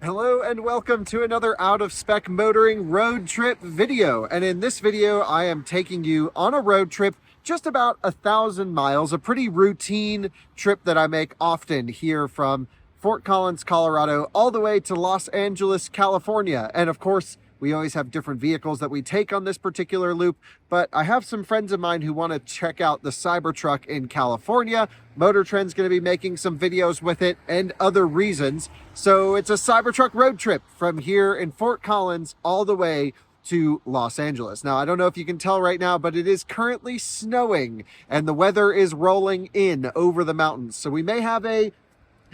Hello and welcome to another Out of Spec Motoring road trip video. And in this video, I am taking you on a road trip just about 1,000 miles, a pretty routine trip that I make often here from Fort Collins, Colorado, all the way to Los Angeles, California. And of course, we always have different vehicles that we take on this particular loop, but I have some friends of mine who want to check out the Cybertruck in California. Motor Trend's going to be making some videos with it and other reasons. So it's a Cybertruck road trip from here in Fort Collins all the way to Los Angeles. Now, I don't know if you can tell right now, but it is currently snowing and the weather is rolling in over the mountains. So we may have a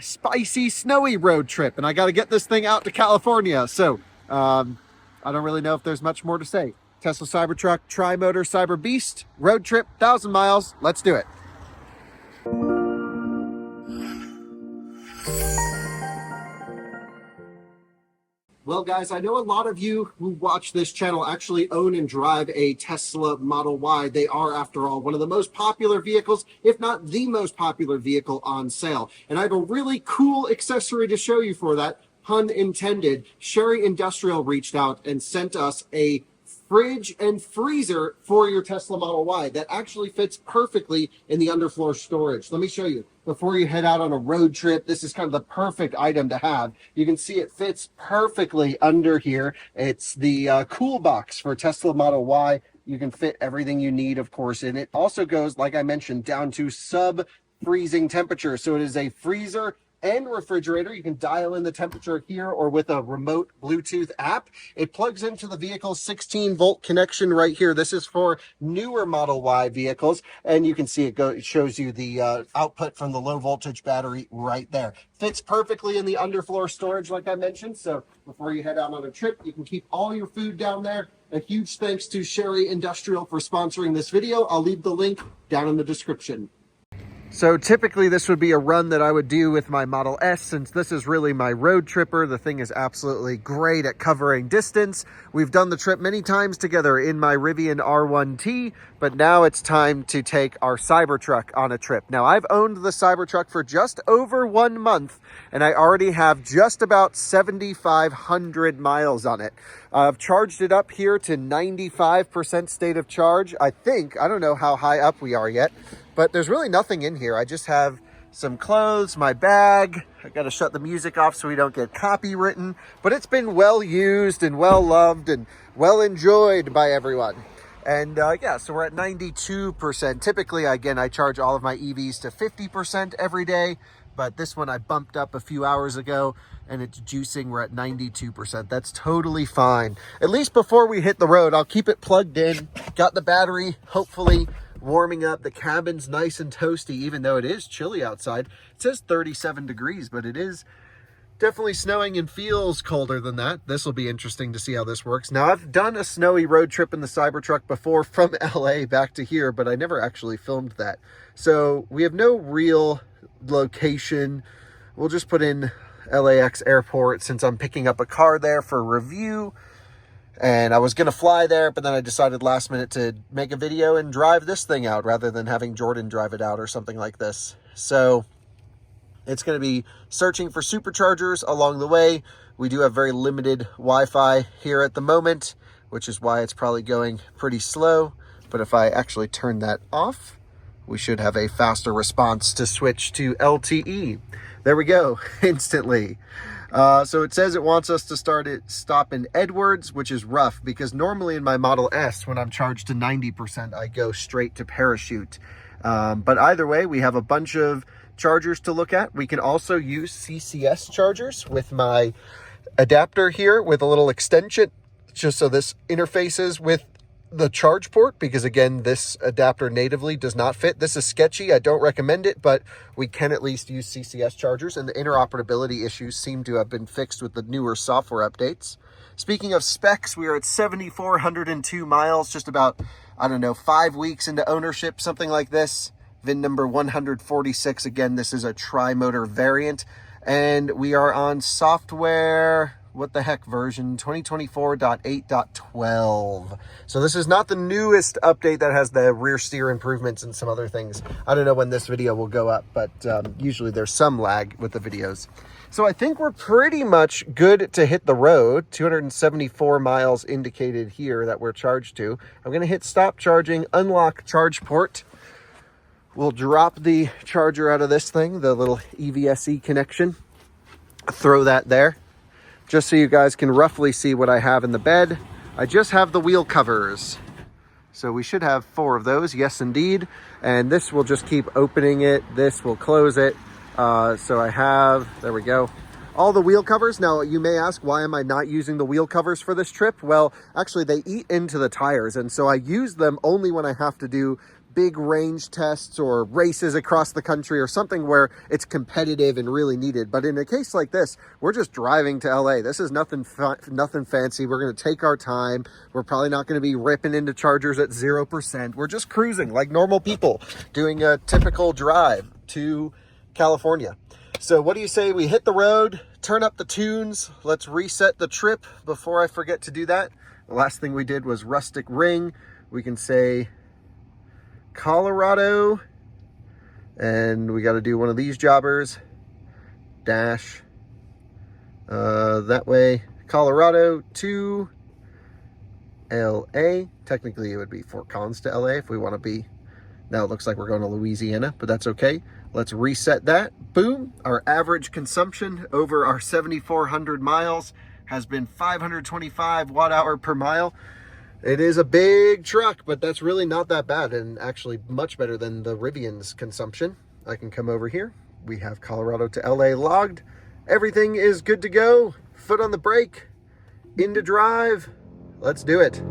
spicy, snowy road trip, and I got to get this thing out to California. So, I don't really know if there's much more to say. Tesla Cybertruck Tri-Motor Cyberbeast road trip, 1,000 miles. Let's do it. Well, guys, I know a lot of you who watch this channel actually own and drive a Tesla Model Y. They are, after all, one of the most popular vehicles, if not the most popular vehicle on sale. And I have a really cool accessory to show you for that. Pun intended. Sherry Industrial reached out and sent us a fridge and freezer for your Tesla Model Y that actually fits perfectly in the underfloor storage. Let me show you. Before you head out on a road trip, this is kind of the perfect item to have. You can see it fits perfectly under here. It's the cool box for Tesla Model Y. You can fit everything you need, of course, in it. Also goes, like I mentioned, down to sub-freezing temperature. So it is a freezer and refrigerator. You can dial in the temperature here or with a remote Bluetooth app. It plugs into the vehicle's 16-volt connection right here. This is for newer Model Y vehicles, and you can see it shows you the output from the low voltage battery right there. Fits perfectly in the underfloor storage, like I mentioned. So before you head out on a trip, you can keep all your food down there. A huge thanks to Sherry Industrial for sponsoring this video. I'll leave the link down in the description. So typically this would be a run that I would do with my Model S, since this is really my road tripper. The thing is absolutely great at covering distance. We've done the trip many times together in my Rivian R1T, but now it's time to take our Cybertruck on a trip. Now, I've owned the Cybertruck for just over 1 month, and I already have just about 7,500 miles on it. I've charged it up here to 95% state of charge, I think. I don't know how high up we are yet, but there's really nothing in here. I just have some clothes, my bag. I got to shut the music off so we don't get copywritten, but it's been well used and well loved and well enjoyed by everyone. And yeah, so we're at 92%. Typically, again, I charge all of my EVs to 50% every day, but this one I bumped up a few hours ago and it's juicing. We're at 92%. That's totally fine. At least before we hit the road, I'll keep it plugged in. Got the battery, hopefully warming up. The cabin's nice and toasty, even though it is chilly outside. It says 37 degrees, but it is definitely snowing and feels colder than that. This will be interesting to see how this works. Now, I've done a snowy road trip in the Cybertruck before from LA back to here, but I never actually filmed that. So we have no real location. We'll just put in LAX airport since I'm picking up a car there for review. And I was going to fly there, but then I decided last minute to make a video and drive this thing out rather than having Jordan drive it out or something like this. So it's going to be searching for superchargers along the way. We do have very limited Wi-Fi here at the moment, which is why it's probably going pretty slow. But if I actually turn that off, we should have a faster response to switch to LTE. There we go, instantly. So it says it wants us to stop in Edwards, which is rough because normally in my Model S, when I'm charged to 90%, I go straight to Parachute. But either way, we have a bunch of chargers to look at. We can also use CCS chargers with my adapter here with a little extension, just so this interfaces with the charge port, because again, this adapter natively does not fit. This is sketchy. I don't recommend it, but we can at least use CCS chargers, and the interoperability issues seem to have been fixed with the newer software updates. Speaking of specs, we are at 7,402 miles, just about, I don't know, 5 weeks into ownership, something like this. VIN number 146. Again, this is a tri-motor variant, and we are on software what the heck version? 2024.8.12. So this is not the newest update that has the rear steer improvements and some other things. I don't know when this video will go up, but usually there's some lag with the videos. So I think we're pretty much good to hit the road. 274 miles indicated here that we're charged to. I'm going to hit stop charging, unlock charge port. We'll drop the charger out of this thing, the little EVSE connection. Throw that there, just so you guys can roughly see what I have in the bed. I just have the wheel covers. So we should have 4 of those, yes indeed. And this will just keep opening it. This will close it. So I have, there we go, all the wheel covers. Now you may ask, why am I not using the wheel covers for this trip? Well, actually they eat into the tires. And so I use them only when I have to do big range tests or races across the country or something where it's competitive and really needed. But in a case like this, we're just driving to LA. This is nothing fancy. We're going to take our time. We're probably not going to be ripping into chargers at 0%. We're just cruising like normal people doing a typical drive to California. So what do you say we hit the road, turn up the tunes? Let's reset the trip before I forget to do that. The last thing we did was rustic ring. We can say Colorado, and we got to do one of these jobbers, dash that way, Colorado to LA. Technically it would be Fort Collins to LA if we want to be. Now it looks like we're going to Louisiana, but that's okay. Let's reset that. Boom. Our average consumption over our 7,400 miles has been 525 watt hour per mile. It is a big truck, but that's really not that bad, and actually much better than the Rivian's consumption. I can come over here. We have Colorado to LA logged. Everything is good to go. Foot on the brake, into drive. Let's do it.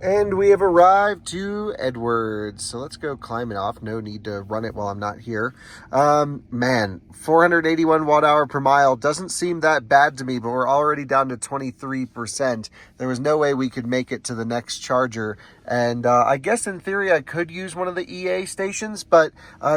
And we have arrived to Edwards. So let's go climb it off. No need to run it while I'm not here. Man, 481 watt hour per mile doesn't seem that bad to me, but we're already down to 23%. There was no way we could make it to the next charger. And I guess in theory I could use one of the EA stations, but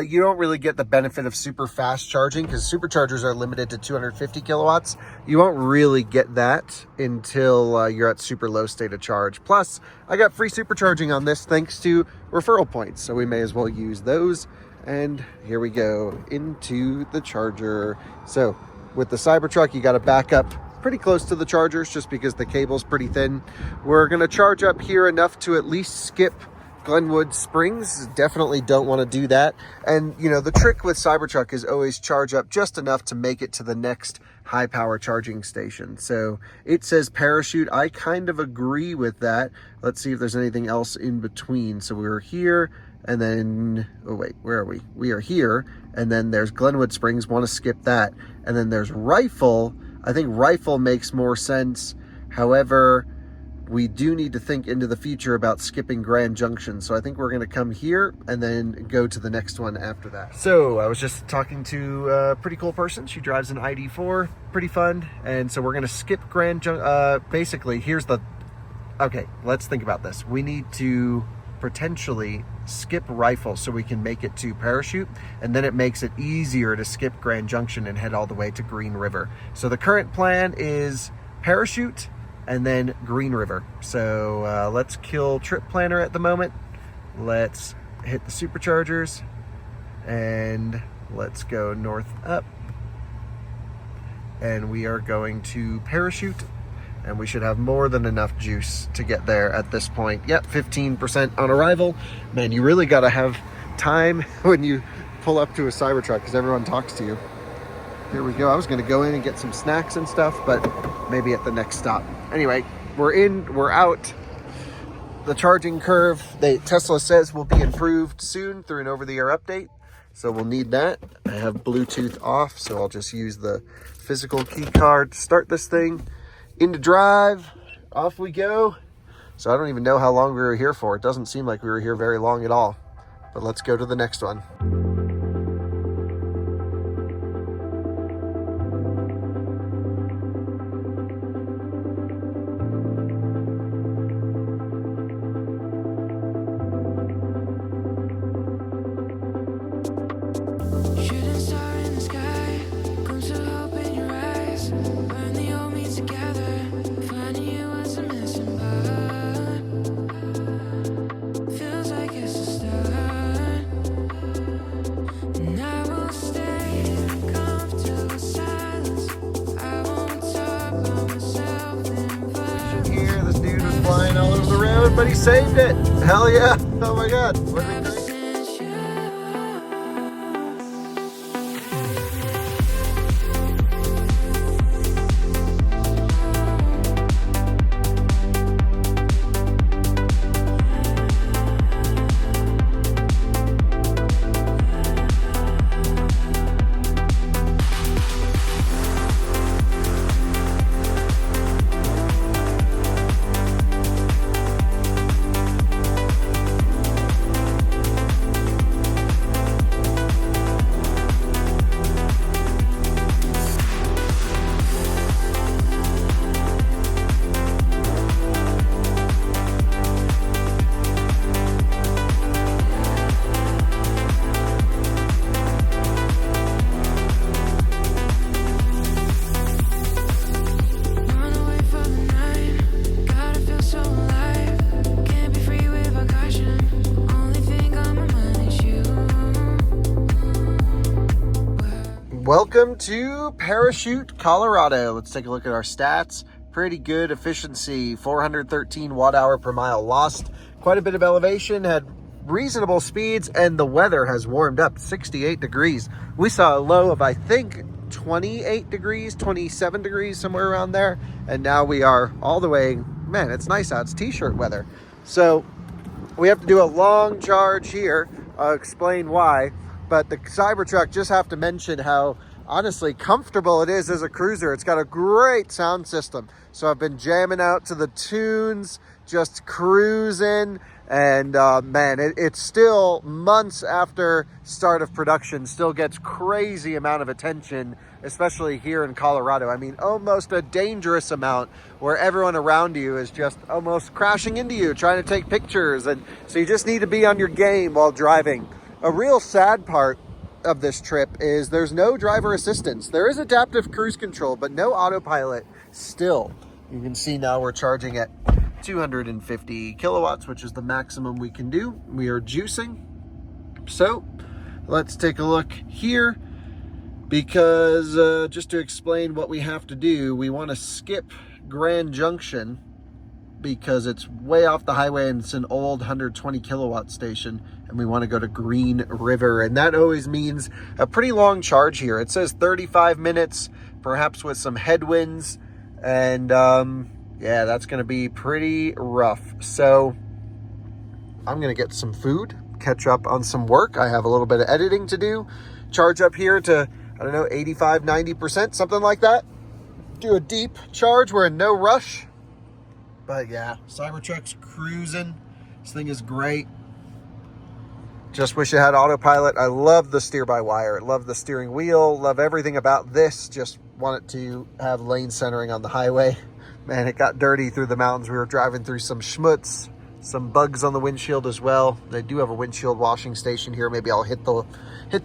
you don't really get the benefit of super fast charging because superchargers are limited to 250 kilowatts. You won't really get that until you're at super low state of charge. Plus, I got free supercharging on this thanks to referral points, so we may as well use those. And here we go into the charger. So with the Cybertruck, you got to back up pretty close to the chargers just because the cable's pretty thin. We're going to charge up here enough to at least skip Glenwood Springs. Definitely don't want to do that. And you know, the trick with Cybertruck is always charge up just enough to make it to the next high power charging station. So it says parachute. I kind of agree with that. Let's see if there's anything else in between. So we're here and then, oh wait, where are we? We are here and then there's Glenwood Springs. Want to skip that. And then there's Rifle. I think Rifle makes more sense. However, we do need to think into the future about skipping Grand Junction. So I think we're going to come here and then go to the next one after that. So I was just talking to a pretty cool person. She drives an ID4, pretty fun. And so we're going to skip Grand Junction. Basically, here's the, okay, let's think about this. We need to potentially skip Rifle so we can make it to Parachute, and then it makes it easier to skip Grand Junction and head all the way to Green River. So the current plan is Parachute and then Green River. So let's kill Trip Planner at the moment. Let's hit the Superchargers and let's go north up. And we are going to Parachute, and we should have more than enough juice to get there at this point. Yep, 15% on arrival. Man, you really gotta have time when you pull up to a Cybertruck because everyone talks to you. Here we go. I was gonna go in and get some snacks and stuff, but maybe at the next stop. Anyway, we're in, we're out. The charging curve, Tesla says will be improved soon through an over-the-air update. So we'll need that. I have Bluetooth off, so I'll just use the physical key card to start this thing. Into drive, off we go. So I don't even know how long we were here for. It doesn't seem like we were here very long at all. But let's go to the next one. But he saved it. Hell yeah. Oh my God. What are we doing? Welcome to Parachute, Colorado. Let's take a look at our stats. Pretty good efficiency, 413 watt hour per mile lost. Quite a bit of elevation, had reasonable speeds, and the weather has warmed up, 68 degrees. We saw a low of, I think, 28 degrees, 27 degrees, somewhere around there. And now we are all the way, man, it's nice out. It's t-shirt weather. So we have to do a long charge here. I'll explain why. But the Cybertruck, just have to mention how honestly comfortable it is as a cruiser. It's got a great sound system. So I've been jamming out to the tunes, just cruising. And man, it's still months after start of production, still gets crazy amount of attention, especially here in Colorado. I mean, almost a dangerous amount where everyone around you is just almost crashing into you, trying to take pictures. And so you just need to be on your game while driving. A real sad part of this trip is there's no driver assistance. There is adaptive cruise control, but no autopilot still. You can see now we're charging at 250 kilowatts, which is the maximum we can do. We are juicing. So let's take a look here, because just to explain what we have to do, we want to skip Grand Junction because it's way off the highway and it's an old 120 kilowatt station, and we want to go to Green River, and that always means a pretty long charge here. It says 35 minutes, perhaps with some headwinds, and yeah, that's going to be pretty rough. So I'm going to get some food, catch up on some work. I have a little bit of editing to do, charge up here to, I don't know, 85, 90%, something like that. Do a deep charge. We're in no rush. But yeah, Cybertruck's cruising. This thing is great. Just wish it had autopilot. I love the steer-by-wire. Love the steering wheel. Love everything about this. Just want it to have lane centering on the highway. Man, it got dirty through the mountains. We were driving through some schmutz, some bugs on the windshield as well. They do have a windshield washing station here. Maybe I'll hit the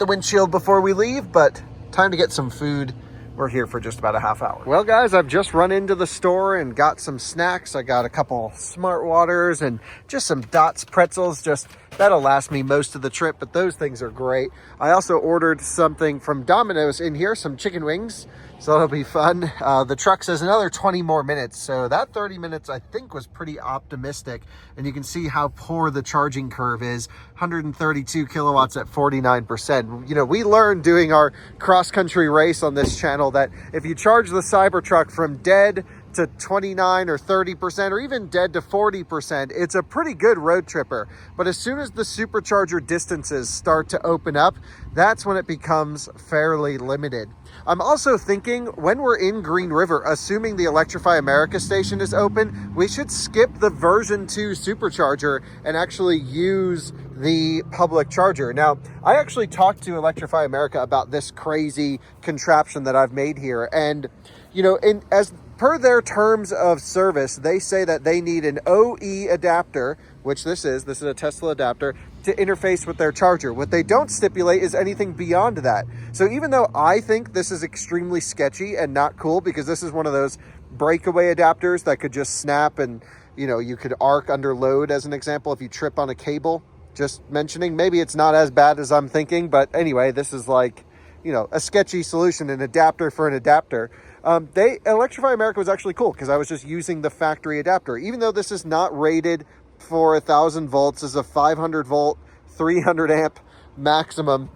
windshield before we leave, but time to get some food. We're here for just about a half hour. Well, guys, I've just run into the store and got some snacks. I got a couple Smart Waters and just some Dots pretzels. Just that'll last me most of the trip, but those things are great. I also ordered something from Domino's in here, some chicken wings. So that'll be fun. The truck says another 20 more minutes. So that 30 minutes, I think, was pretty optimistic. And you can see how poor the charging curve is. 132 kilowatts at 49%. You know, we learned doing our cross-country race on this channel that if you charge the Cybertruck from dead to 29 or 30%, or even dead to 40%, it's a pretty good road tripper. But as soon as the supercharger distances start to open up, that's when it becomes fairly limited. I'm also thinking when we're in Green River, assuming the Electrify America station is open, we should skip the version 2 supercharger and actually use the public charger. Now, I actually talked to Electrify America about this crazy contraption that I've made here. And, you know, as per their terms of service, they say that they need an OE adapter, which this is a Tesla adapter, to interface with their charger. What they don't stipulate is anything beyond that. So even though I think this is extremely sketchy and not cool, because this is one of those breakaway adapters that could just snap and, you know, you could arc under load, as an example, if you trip on a cable. Just mentioning, maybe it's not as bad as I'm thinking, but anyway, this is like, you know, a sketchy solution, an adapter for an adapter. Electrify America was actually cool because I was just using the factory adapter. Even though this is not rated for 1,000 volts, is a 500 volt, 300 amp maximum,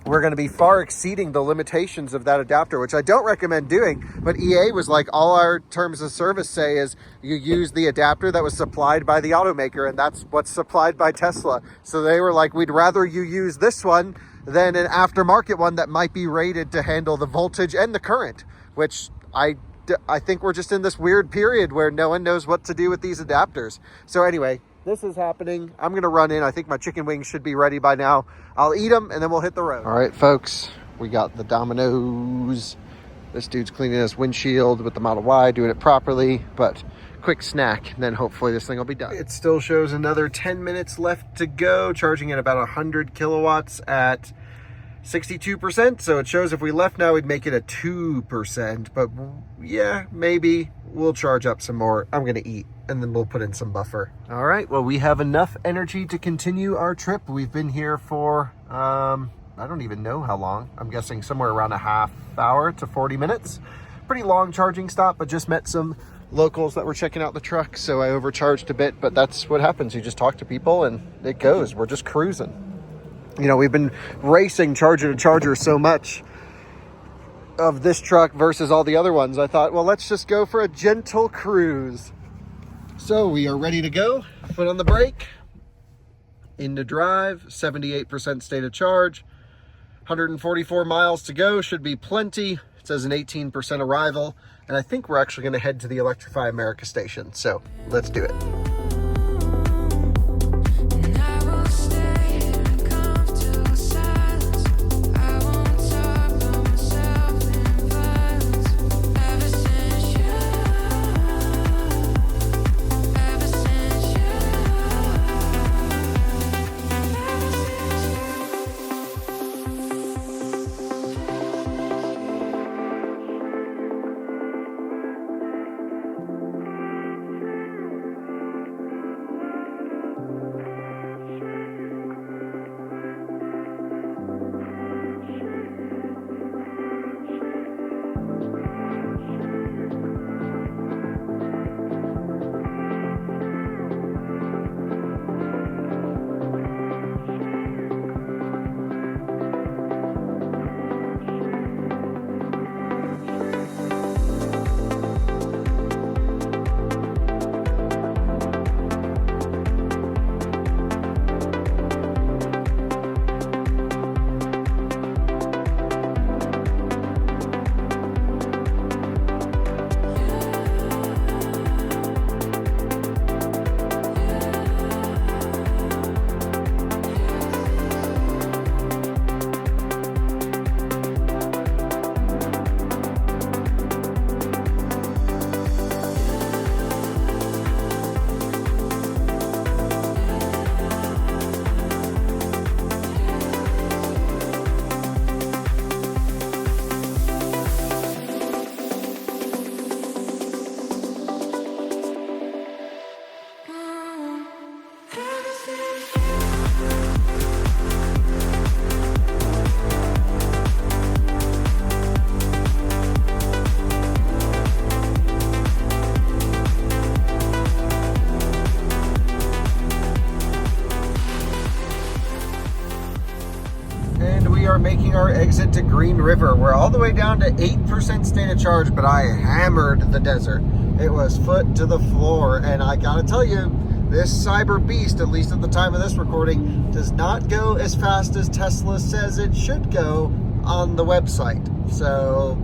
we're going to be far exceeding the limitations of that adapter, which I don't recommend doing. But EA was like, all our terms of service say is you use the adapter that was supplied by the automaker, and that's what's supplied by Tesla. So they were like, we'd rather you use this one than an aftermarket one that might be rated to handle the voltage and the current, which I think we're just in this weird period where no one knows what to do with these adapters. So anyway, this is happening. I'm going to run in. I think my chicken wings should be ready by now. I'll eat them and then we'll hit the road. All right, folks, we got the Domino's. This dude's cleaning his windshield with the Model Y, doing it properly, but quick snack, and then hopefully this thing will be done. It still shows another 10 minutes left to go, charging at about 100 kilowatts at 62%. So it shows if we left now, we'd make it a 2%, but yeah, maybe we'll charge up some more. I'm going to eat and then we'll put in some buffer. All right, well, we have enough energy to continue our trip. We've been here for, I don't even know how long. I'm guessing somewhere around a half hour to 40 minutes. Pretty long charging stop, but just met some locals that were checking out the truck. So I overcharged a bit, but that's what happens. You just talk to people and it goes. We're just cruising. You know, we've been racing charger to charger so much of this truck versus all the other ones. I thought, well, let's just go for a gentle cruise. So we are ready to go. Foot on the brake. Into drive. 78% state of charge. 144 miles to go, should be plenty. It says an 18% arrival, and I think we're actually gonna head to the Electrify America station. So let's do it. Making our exit to Green River. We're all the way down to 8% state of charge, but I hammered the desert. It was foot to the floor, and I gotta tell you, this Cyberbeast, at least at the time of this recording, does not go as fast as Tesla says it should go on the website. So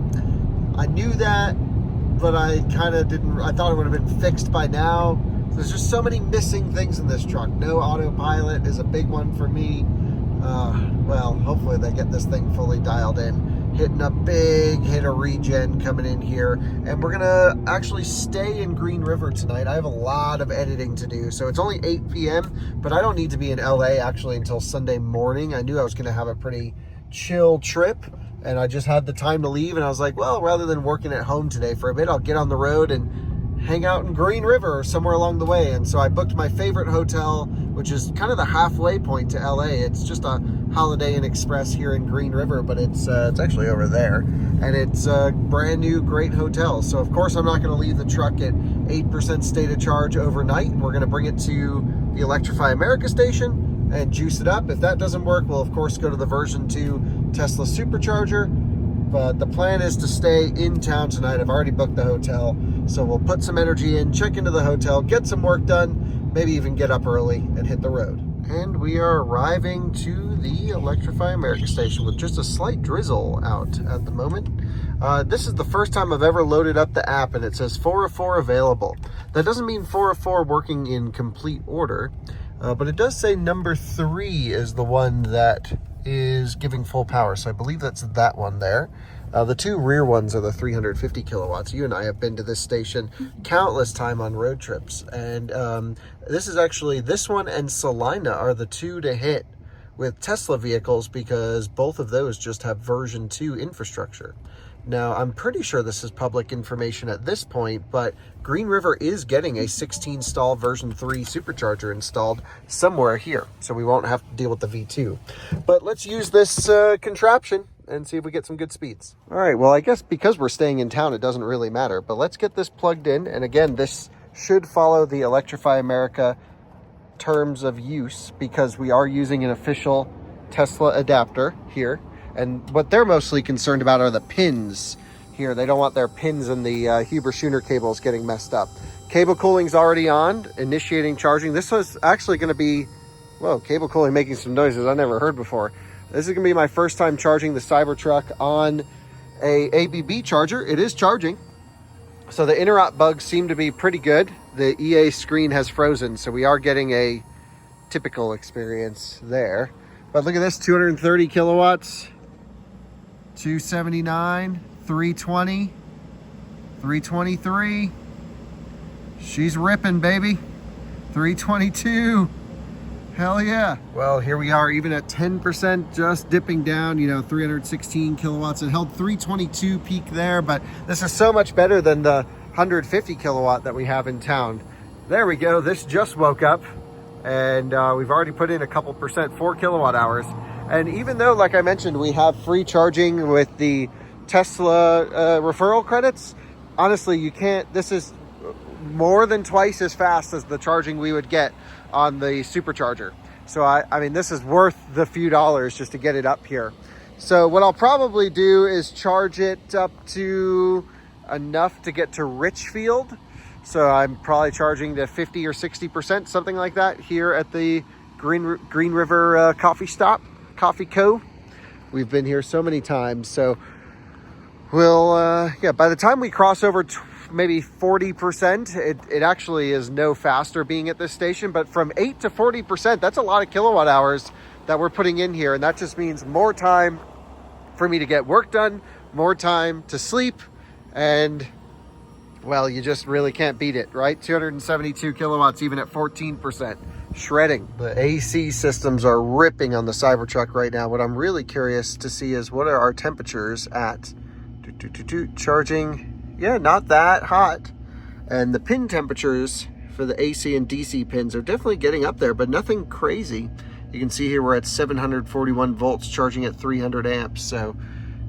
I knew that, but I kind of didn't, I thought it would have been fixed by now. There's just so many missing things in this truck. No autopilot is a big one for me. Well, hopefully they get this thing fully dialed in. Hitting a big hit of regen coming in here. And we're gonna actually stay in Green River tonight. I have a lot of editing to do. So it's only 8 p.m., but I don't need to be in LA actually until Sunday morning. I knew I was gonna have a pretty chill trip, and I just had the time to leave, and I was like, well, rather than working at home today for a bit, I'll get on the road and hang out in Green River or somewhere along the way. And so I booked my favorite hotel, which is kind of the halfway point to LA. It's just a Holiday Inn Express here in Green River, but it's actually over there, and it's a brand new great hotel. So of course I'm not going to leave the truck at 8% state of charge overnight. We're going to bring it to the Electrify America station and juice it up. If that doesn't work, we'll of course go to the version 2 Tesla Supercharger. But the plan is to stay in town tonight. I've already booked the hotel, so we'll put some energy in, check into the hotel, get some work done, maybe even get up early and hit the road. And we are arriving to the Electrify America station with just a slight drizzle out at the moment. This is the first time I've ever loaded up the app, and it says 4 of 4 available. That doesn't mean 4 of 4 working in complete order, but it does say number 3 is the one that is giving full power. So I believe that's that one there. The 2 rear ones are the 350 kilowatts. You and I have been to this station countless time on road trips. And this is actually, this one and Salina are the 2 to hit with Tesla vehicles, because both of those just have version 2 infrastructure. Now, I'm pretty sure this is public information at this point, but Green River is getting a 16 stall version 3 supercharger installed somewhere here, so we won't have to deal with the V2. But let's use this contraption and see if we get some good speeds. All right, well, I guess because we're staying in town, it doesn't really matter, but let's get this plugged in. And again, this should follow the Electrify America terms of use, because we are using an official Tesla adapter here. And what they're mostly concerned about are the pins here. They don't want their pins in the Huber Schooner cables getting messed up. Cable cooling's already on, initiating charging. This was actually going to be, whoa, cable cooling making some noises I never heard before. This is gonna be my first time charging the Cybertruck on a ABB charger. It is charging. So the interrupt bugs seem to be pretty good. The EA screen has frozen, so we are getting a typical experience there. But look at this, 230 kilowatts, 279, 320, 323. She's ripping, baby. 322. Hell yeah. Well, here we are, even at 10%, just dipping down, 316 kilowatts. It held 322 peak there, but this is so much better than the 150 kilowatt that we have in town. There we go. This just woke up, and we've already put in a couple percent, 4 kilowatt hours. And even though, like I mentioned, we have free charging with the Tesla referral credits, honestly, you can't, this is more than twice as fast as the charging we would get on the Supercharger. So I mean, this is worth the few dollars just to get it up here. So what I'll probably do is charge it up to enough to get to Richfield. So I'm probably charging to 50 or 60%, something like that, here at the Green River Coffee Co. We've been here so many times. So we'll, yeah, by the time we cross over maybe 40%, it actually is no faster being at this station. But from 8 to 40%, that's a lot of kilowatt hours that we're putting in here. And that just means more time for me to get work done, more time to sleep, and well, you just really can't beat it, right? 272 kilowatts, even at 14%. Shredding. The AC systems are ripping on the Cybertruck right now. What I'm really curious to see is what are our temperatures at charging. Yeah, not that hot. And the pin temperatures for the AC and DC pins are definitely getting up there, but nothing crazy. You can see here we're at 741 volts charging at 300 amps. So,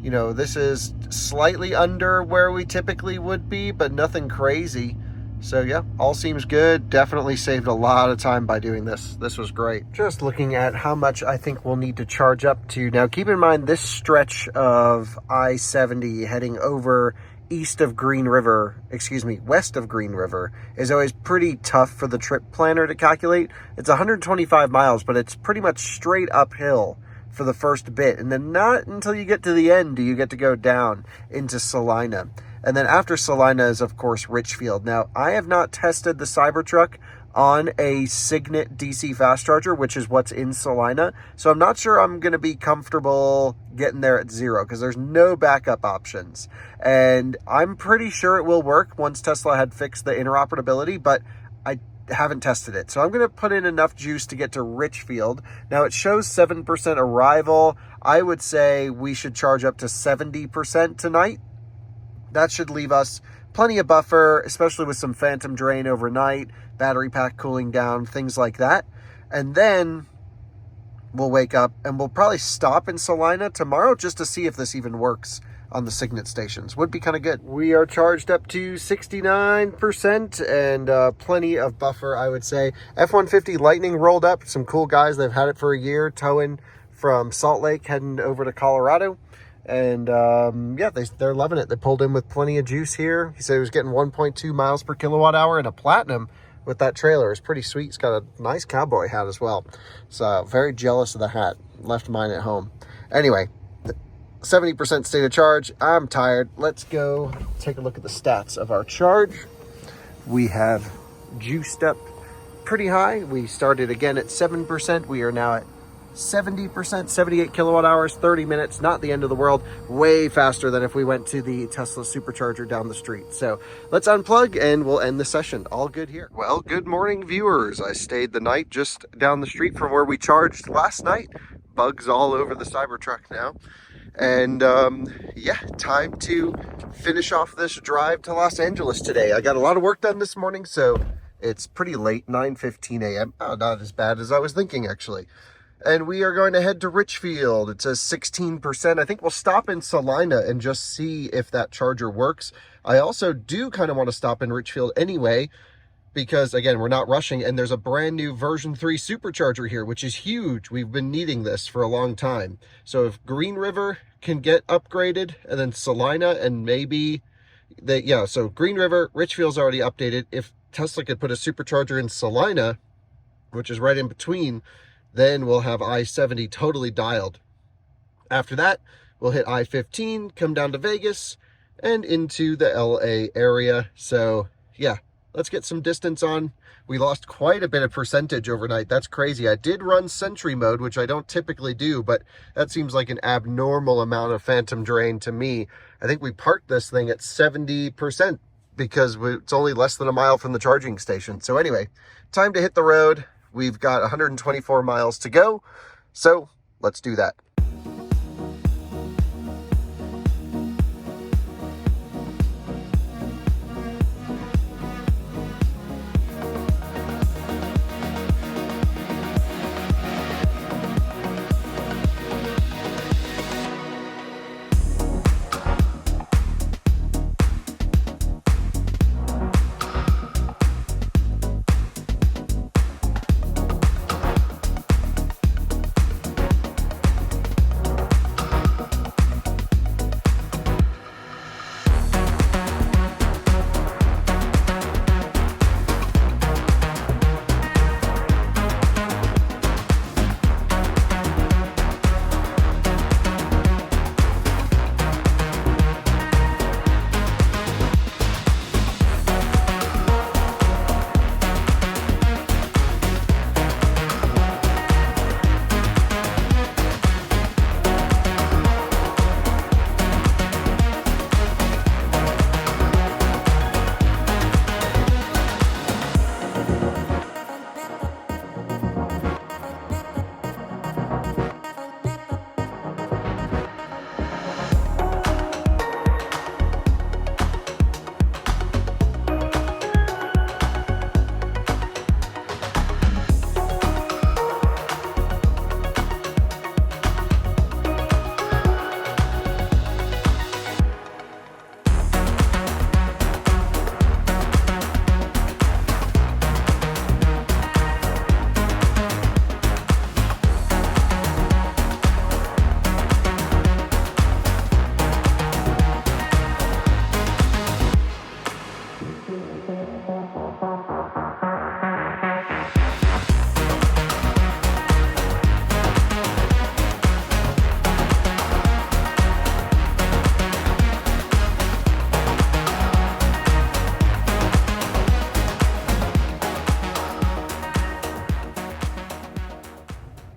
this is slightly under where we typically would be, but nothing crazy. So yeah, all seems good. Definitely saved a lot of time by doing this. This was great. Just looking at how much I think we'll need to charge up to. Now, keep in mind this stretch of I-70 heading over west of Green River is always pretty tough for the trip planner to calculate. It's 125 miles, but it's pretty much straight uphill for the first bit. And then not until you get to the end do you get to go down into Salina. And then after Salina is, of course, Richfield. Now, I have not tested the Cybertruck on a Signet DC fast charger, which is what's in Salina. So I'm not sure I'm going to be comfortable getting there at 0 because there's no backup options. And I'm pretty sure it will work once Tesla had fixed the interoperability, but I haven't tested it. So I'm going to put in enough juice to get to Richfield. Now it shows 7% arrival. I would say we should charge up to 70% tonight. That should leave us plenty of buffer, especially with some phantom drain overnight, battery pack cooling down, things like that. And then we'll wake up and we'll probably stop in Salina tomorrow just to see if this even works on the Signet stations. Would be kind of good. We are charged up to 69% and plenty of buffer, I would say. F-150 Lightning rolled up. Some cool guys. They've had it for a year, towing from Salt Lake, heading over to Colorado. And yeah, they're loving it. They pulled in with plenty of juice here. He said he was getting 1.2 miles per kilowatt hour and a platinum with that trailer. It's pretty sweet. It's got a nice cowboy hat as well. So very jealous of the hat. Left mine at home. Anyway, 70% state of charge. I'm tired. Let's go take a look at the stats of our charge. We have juiced up pretty high. We started again at 7%. We are now at 70%, 78 kilowatt hours, 30 minutes, not the end of the world, way faster than if we went to the Tesla Supercharger down the street. So let's unplug and we'll end the session. All good here. Well, good morning, viewers. I stayed the night just down the street from where we charged last night. Bugs all over the Cybertruck now. And yeah, time to finish off this drive to Los Angeles today. I got a lot of work done this morning, so it's pretty late, 9:15 a.m. Oh, not as bad as I was thinking, actually. And we are going to head to Richfield. It says 16%. I think we'll stop in Salina and just see if that charger works. I also do kind of want to stop in Richfield anyway, because again, we're not rushing, and there's a brand new version 3 supercharger here, which is huge. We've been needing this for a long time. So if Green River can get upgraded, and then Salina, and maybe so Green River, Richfield's already updated. If Tesla could put a supercharger in Salina, which is right in between, then we'll have I-70 totally dialed. After that, we'll hit I-15, come down to Vegas, and into the LA area. So yeah, let's get some distance on. We lost quite a bit of percentage overnight. That's crazy. I did run Sentry mode, which I don't typically do, but that seems like an abnormal amount of phantom drain to me. I think we parked this thing at 70% because it's only less than a mile from the charging station. So anyway, time to hit the road. We've got 124 miles to go. So let's do that.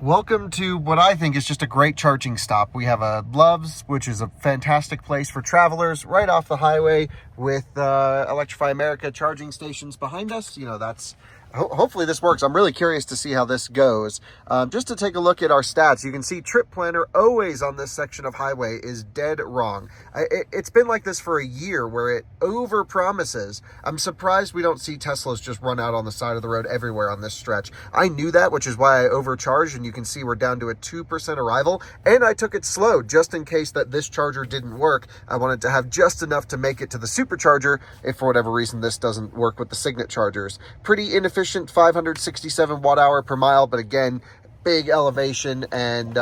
Welcome to what I think is just a great charging stop. We have a Love's, which is a fantastic place for travelers right off the highway with Electrify America charging stations behind us. You know, that's hopefully this works. I'm really curious to see how this goes. Just to take a look at our stats, you can see trip planner always on this section of highway is dead wrong. It's been like this for a year where it over promises. I'm surprised we don't see Teslas just run out on the side of the road everywhere on this stretch. I knew that, which is why I overcharged, and you can see we're down to a 2% arrival, and I took it slow just in case that this charger didn't work. I wanted to have just enough to make it to the supercharger if for whatever reason this doesn't work with the Signet chargers. Pretty inefficient, 567 watt hour per mile, but again, big elevation, and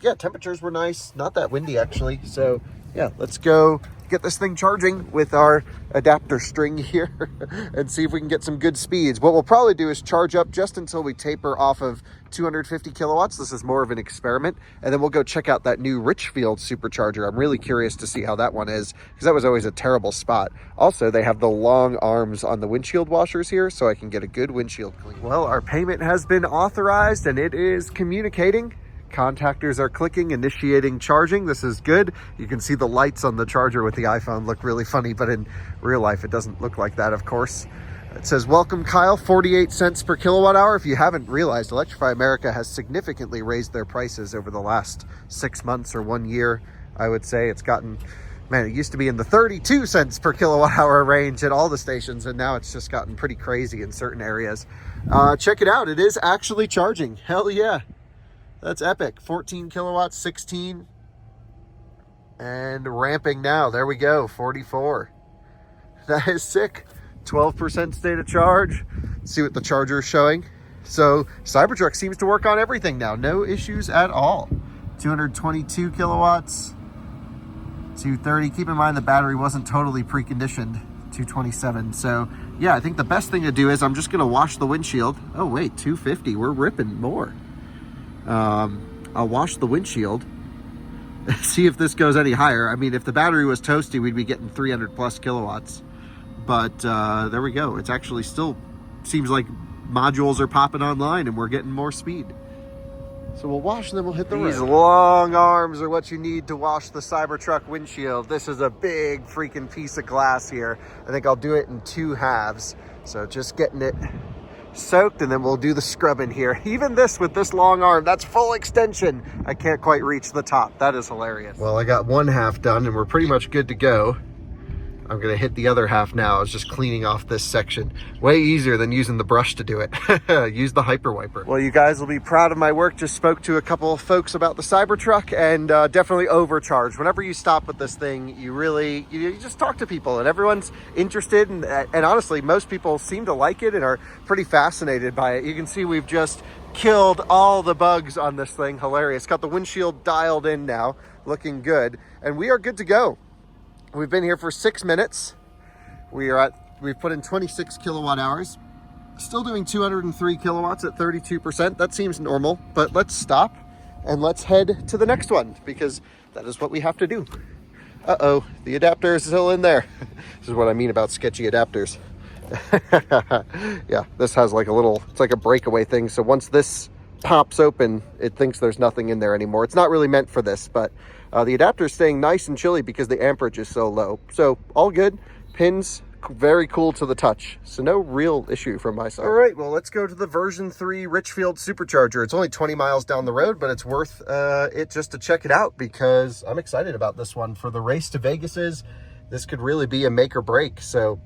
yeah, temperatures were nice, not that windy actually. So yeah, let's go get this thing charging with our adapter string here and see if we can get some good speeds. What we'll probably do is charge up just until we taper off of 250 kilowatts. This is more of an experiment, and then we'll go check out that new Richfield supercharger. I'm really curious to see how that one is, because that was always a terrible spot. Also, they have the long arms on the windshield washers here, so I can get a good windshield clean. Well, our payment has been authorized and it is communicating. Contactors are clicking, initiating charging. This is good. You can see the lights on the charger with the iPhone look really funny, but in real life, it doesn't look like that, of course. It says, welcome, Kyle, 48 cents per kilowatt hour. If you haven't realized, Electrify America has significantly raised their prices over the last 6 months or 1 year. I would say it's gotten, man, it used to be in the 32 cents per kilowatt hour range at all the stations, and now it's just gotten pretty crazy in certain areas. Check it out. It is actually charging. Hell yeah. That's epic. 14 kilowatts, 16, and ramping now. There we go, 44. That is sick. 12% state of charge. Let's see what the charger is showing. So Cybertruck seems to work on everything now. No issues at all. 222 kilowatts, 230. Keep in mind the battery wasn't totally preconditioned. 227. So yeah, I think the best thing to do is I'm just gonna wash the windshield. Oh wait, 250. We're ripping more. I'll wash the windshield see if this goes any higher. I mean, if the battery was toasty, we'd be getting 300 plus kilowatts. But there we go. It's actually still seems like modules are popping online and we're getting more speed. So we'll wash and then we'll hit the road. These long arms are what you need to wash the Cybertruck windshield. This is a big freaking piece of glass here. I think I'll do it in 2 halves. So just getting it soaked and then we'll do the scrubbing here. Even this with this long arm, that's full extension. I can't quite reach the top. That is hilarious. Well, I got 1 half done and we're pretty much good to go. I'm gonna hit the other half now. I was just cleaning off this section. Way easier than using the brush to do it. Use the hyper wiper. Well, you guys will be proud of my work. Just spoke to a couple of folks about the Cybertruck and definitely overcharged. Whenever you stop with this thing, you just talk to people and everyone's interested. And honestly, most people seem to like it and are pretty fascinated by it. You can see we've just killed all the bugs on this thing. Hilarious. Got the windshield dialed in now, looking good. And we are good to go. We've been here for 6 minutes. We've put in 26 kilowatt hours. Still doing 203 kilowatts at 32%. That seems normal, but let's stop and let's head to the next one because that is what we have to do. Uh-oh, the adapter is still in there. This is what I mean about sketchy adapters. Yeah, this has like it's like a breakaway thing. So once this pops open, it thinks there's nothing in there anymore. It's not really meant for this, but the adapter is staying nice and chilly because the amperage is so low. So all good. Pins very cool to the touch. So no real issue from my side. All right, well, let's go to the version 3 Richfield Supercharger. It's only 20 miles down the road, but it's worth it just to check it out because I'm excited about this one. For the race to Vegas's, this could really be a make or break. So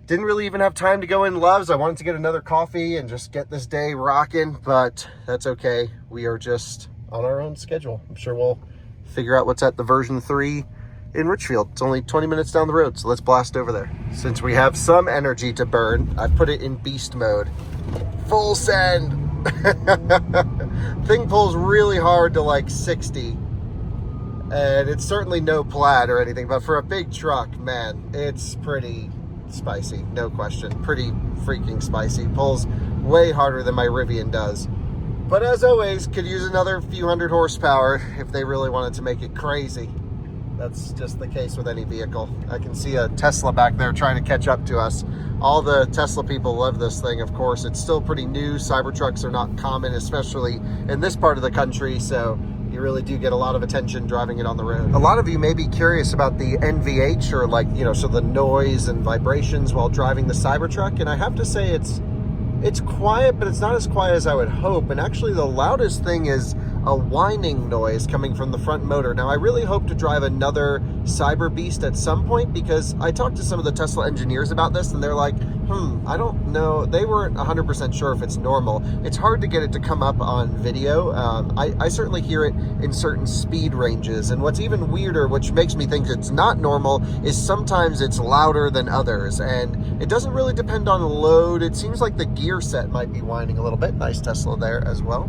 didn't really even have time to go in Love's. I wanted to get another coffee and just get this day rocking, but that's okay. We are just on our own schedule. I'm sure we'll figure out what's at the version 3 in Richfield. It's only 20 minutes down the road, so let's blast over there. Since we have some energy to burn, I put it in beast mode. Full send. Thing pulls really hard to like 60. And it's certainly no plaid or anything, but for a big truck, man, it's pretty spicy, no question. Pretty freaking spicy. Pulls way harder than my Rivian does. But as always, could use another few hundred horsepower if they really wanted to make it crazy. That's just the case with any vehicle. I can see a Tesla back there trying to catch up to us. All the Tesla people love this thing, of course. It's still pretty new. Cybertrucks are not common, especially in this part of the country, so you really do get a lot of attention driving it on the road. A lot of you may be curious about the NVH or so the noise and vibrations while driving the Cybertruck, and I have to say it's quiet, but it's not as quiet as I would hope. And actually the loudest thing is a whining noise coming from the front motor. Now I really hope to drive another Cyberbeast at some point because I talked to some of the Tesla engineers about this and they're like, I don't know. They weren't 100% sure if it's normal. It's hard to get it to come up on video. I certainly hear it in certain speed ranges. And what's even weirder, which makes me think it's not normal, is sometimes it's louder than others. And it doesn't really depend on load. It seems like the gear set might be whining a little bit. Nice Tesla there as well.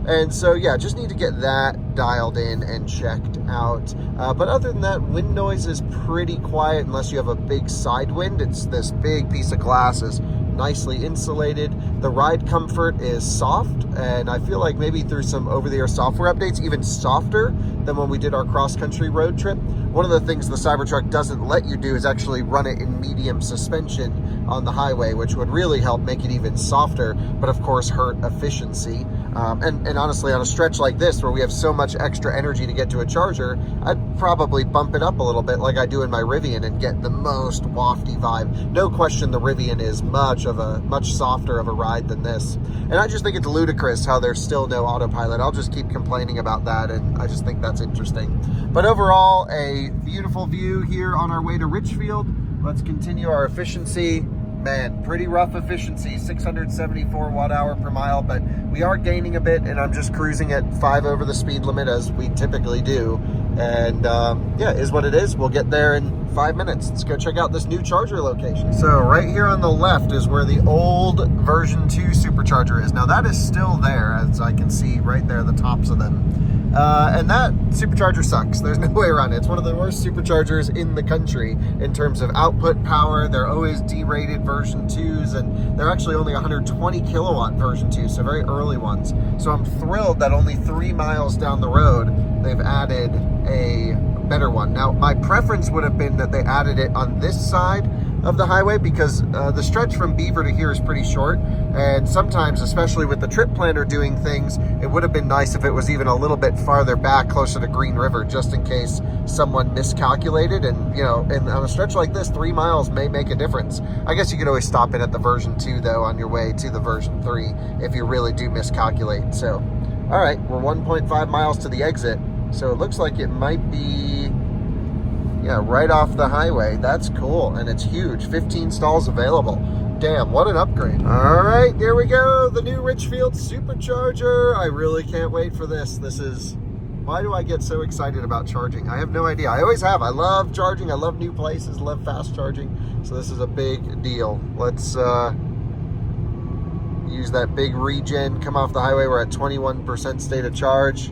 And so, yeah, just need to get that dialed in and checked out. But other than that, wind noise is pretty quiet unless you have a big side wind. It's this big piece of glass is nicely insulated. The ride comfort is soft, and I feel like maybe through some over-the-air software updates, even softer than when we did our cross-country road trip. One of the things the Cybertruck doesn't let you do is actually run it in medium suspension on the highway, which would really help make it even softer, but of course hurt efficiency. And honestly, on a stretch like this, where we have so much extra energy to get to a charger, I'd probably bump it up a little bit like I do in my Rivian and get the most wafty vibe. No question the Rivian is much softer of a ride than this. And I just think it's ludicrous how there's still no autopilot. I'll just keep complaining about that, and I just think that's interesting. But overall, a beautiful view here on our way to Richfield. Let's continue our efficiency. Man, pretty rough efficiency, 674 watt-hour per mile, but we are gaining a bit, and I'm just cruising at 5 over the speed limit as we typically do. And yeah, is what it is. We'll get there in 5 minutes. Let's go check out this new charger location. So right here on the left is where the old version 2 Supercharger is. Now that is still there, as I can see right there, the tops of them. And that Supercharger sucks. There's no way around it. It's one of the worst Superchargers in the country in terms of output power. They're always derated version 2s, and they're actually only 120 kilowatt version 2s, so very early ones. So I'm thrilled that only 3 miles down the road, they've added a better one. Now, my preference would have been that they added it on this side of the highway, because the stretch from Beaver to here is pretty short, and sometimes, especially with the trip planner doing things, it would have been nice if it was even a little bit farther back, closer to Green River, just in case someone miscalculated. And you know, and on a stretch like this, 3 miles may make a difference. I guess you could always stop in at the version 2 though on your way to the version 3 if you really do miscalculate. So all right, we're 1.5 miles to the exit, so it looks like it might be, yeah, right off the highway. That's cool, and it's huge. 15 stalls available. Damn, what an upgrade. All right, here we go. The new Richfield Supercharger. I really can't wait for this. This is, why do I get so excited about charging? I have no idea. I always have. I love charging. I love new places. Love fast charging. So this is a big deal. Let's use that big regen. Come off the highway. We're at 21% state of charge.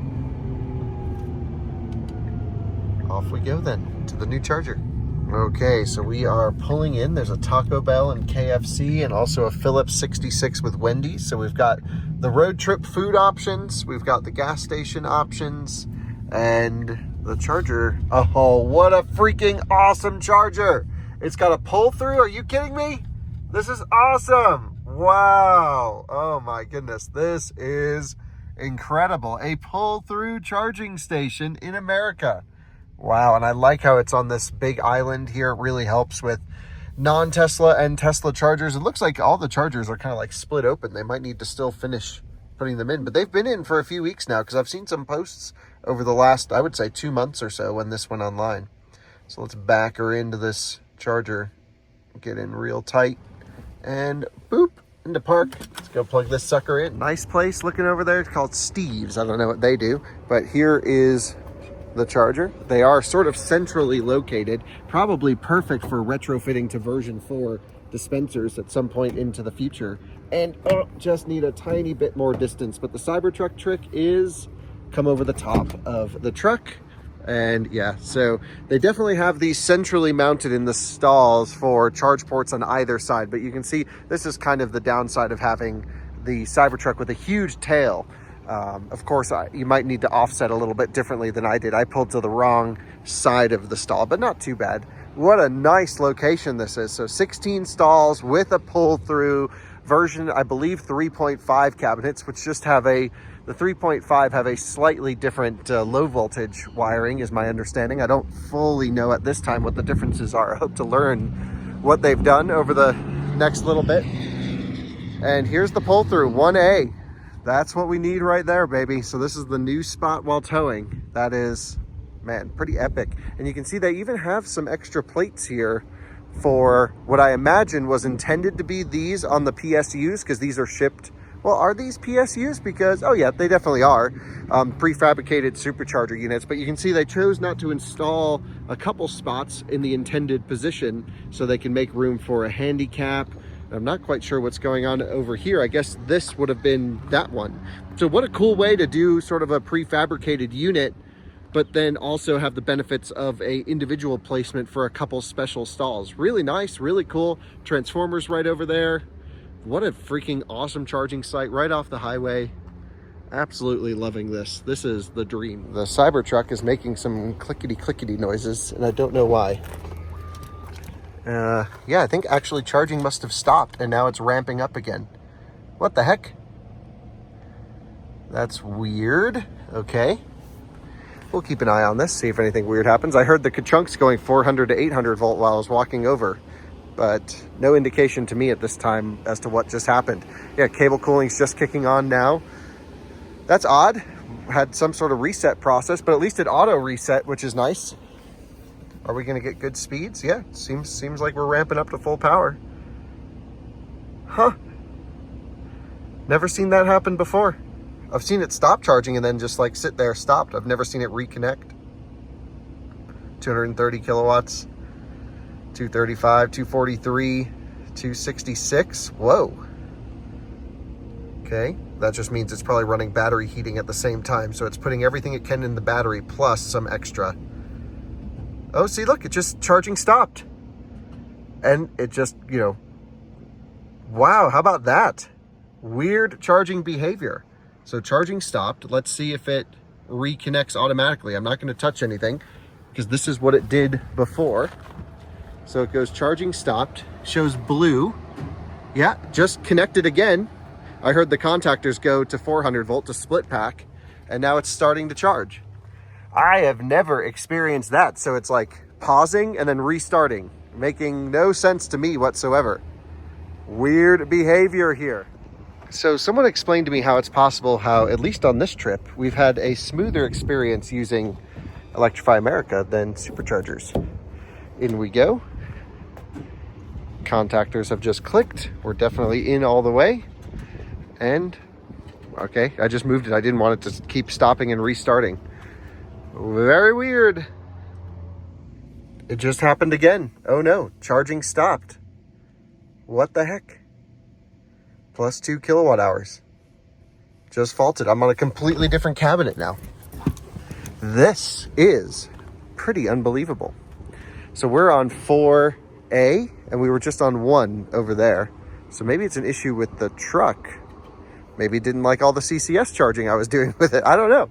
Off we go then to the new charger. Okay, so we are pulling in. There's a Taco Bell and KFC, and also a Phillips 66 with Wendy's. So we've got the road trip food options, we've got the gas station options, and the charger. Oh, what a freaking awesome charger. It's got a pull through. Are you kidding me? This is awesome. Wow. Oh my goodness. This is incredible. A pull through charging station in America. Wow, and I like how it's on this big island here. It really helps with non-Tesla and Tesla chargers. It looks like all the chargers are kind of like split open. They might need to still finish putting them in, but they've been in for a few weeks now, because I've seen some posts over the last, I would say, 2 months or so when this went online. So let's back her into this charger, get in real tight, and boop, into park. Let's go plug this sucker in. Nice place looking over there. It's called Steve's. I don't know what they do, but here is the charger. They are sort of centrally located, probably perfect for retrofitting to version 4 dispensers at some point into the future. And just need a tiny bit more distance, but the Cybertruck trick is come over the top of the truck. And yeah, so they definitely have these centrally mounted in the stalls for charge ports on either side, but you can see this is kind of the downside of having the Cybertruck with a huge tail. Of course, you might need to offset a little bit differently than I did. I pulled to the wrong side of the stall, but not too bad. What a nice location this is. So 16 stalls with a pull-through version, I believe 3.5 cabinets, which just have the 3.5 have a slightly different low voltage wiring, is my understanding. I don't fully know at this time what the differences are. I hope to learn what they've done over the next little bit. And here's the pull-through, 1A. That's what we need right there, baby. So this is the new spot while towing. That is, man, pretty epic. And you can see they even have some extra plates here for what I imagine was intended to be these on the PSUs, because these are shipped. Well, are these PSUs? Because, oh yeah, they definitely are. Prefabricated supercharger units. But you can see they chose not to install a couple spots in the intended position so they can make room for a handicap. I'm not quite sure what's going on over here. I guess this would have been that one. So what a cool way to do sort of a prefabricated unit, but then also have the benefits of a individual placement for a couple special stalls. Really nice, really cool. Transformers right over there. What a freaking awesome charging site right off the highway. Absolutely loving this. This is the dream. The Cybertruck is making some clickety noises, and I don't know why. Yeah, I think actually charging must have stopped, and now it's ramping up again. What the heck? That's weird. Okay. We'll keep an eye on this, see if anything weird happens. I heard the ka-chunks going 400 to 800 volt while I was walking over, but no indication to me at this time as to what just happened. Yeah, cable cooling's just kicking on now. That's odd. Had some sort of reset process, but at least it auto reset, which is nice. Are we going to get good speeds? Yeah, seems like we're ramping up to full power. Huh. Never seen that happen before. I've seen it stop charging and then just like sit there stopped. I've never seen it reconnect. 230 kilowatts, 235, 243, 266. Whoa. Okay, that just means it's probably running battery heating at the same time. So it's putting everything it can in the battery plus some extra. Oh, see, look, it just charging stopped. And it just, you know, wow, how about that? Weird charging behavior. So charging stopped. Let's see if it reconnects automatically. I'm not going to touch anything because this is what it did before. So it goes charging stopped, shows blue. Yeah, just connected again. I heard the contactors go to 400 volt to split pack, and now it's starting to charge. I have never experienced that. So it's like pausing and then restarting, making no sense to me whatsoever. Weird behavior here. So someone explained to me how it's possible how, at least on this trip, we've had a smoother experience using Electrify America than Superchargers. In we go. Contactors have just clicked. We're definitely in all the way. And, okay, I just moved it. I didn't want it to keep stopping and restarting. Very weird. It just happened again. Oh no, charging stopped. What the heck? Plus 2 kilowatt hours. Just faulted. I'm on a completely different cabinet now. This is pretty unbelievable. So we're on 4A and we were just on 1 over there. So maybe it's an issue with the truck. Maybe it didn't like all the CCS charging I was doing with it. I don't know.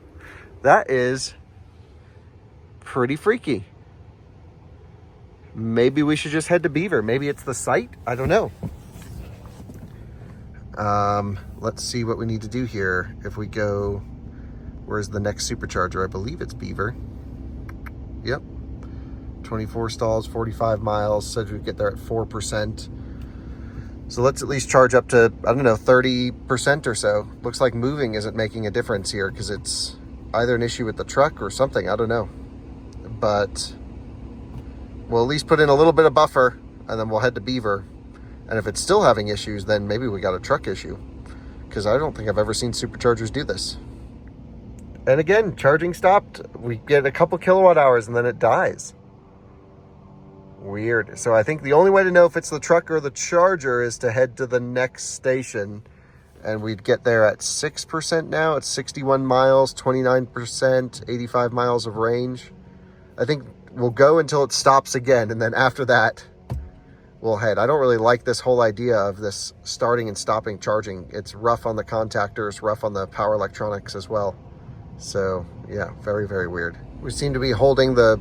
That is pretty freaky. Maybe we should just head to Beaver. Maybe it's the site. I don't know. Let's see what we need to do here. If we go, where's the next supercharger? I believe it's Beaver. Yep. 24 stalls, 45 miles. Said we'd get there at 4%. So let's at least charge up to, I don't know, 30% or so. Looks like moving isn't making a difference here because it's either an issue with the truck or something. I don't know. But we'll at least put in a little bit of buffer and then we'll head to Beaver. And if it's still having issues, then maybe we got a truck issue, because I don't think I've ever seen Superchargers do this. And again, charging stopped. We get a couple kilowatt hours and then it dies. Weird. So I think the only way to know if it's the truck or the charger is to head to the next station. And we'd get there at 6% now. It's 61 miles, 29%, 85 miles of range. I think we'll go until it stops again. And then after that, we'll head. I don't really like this whole idea of this starting and stopping charging. It's rough on the contactors, rough on the power electronics as well. So yeah, very, very weird. We seem to be holding the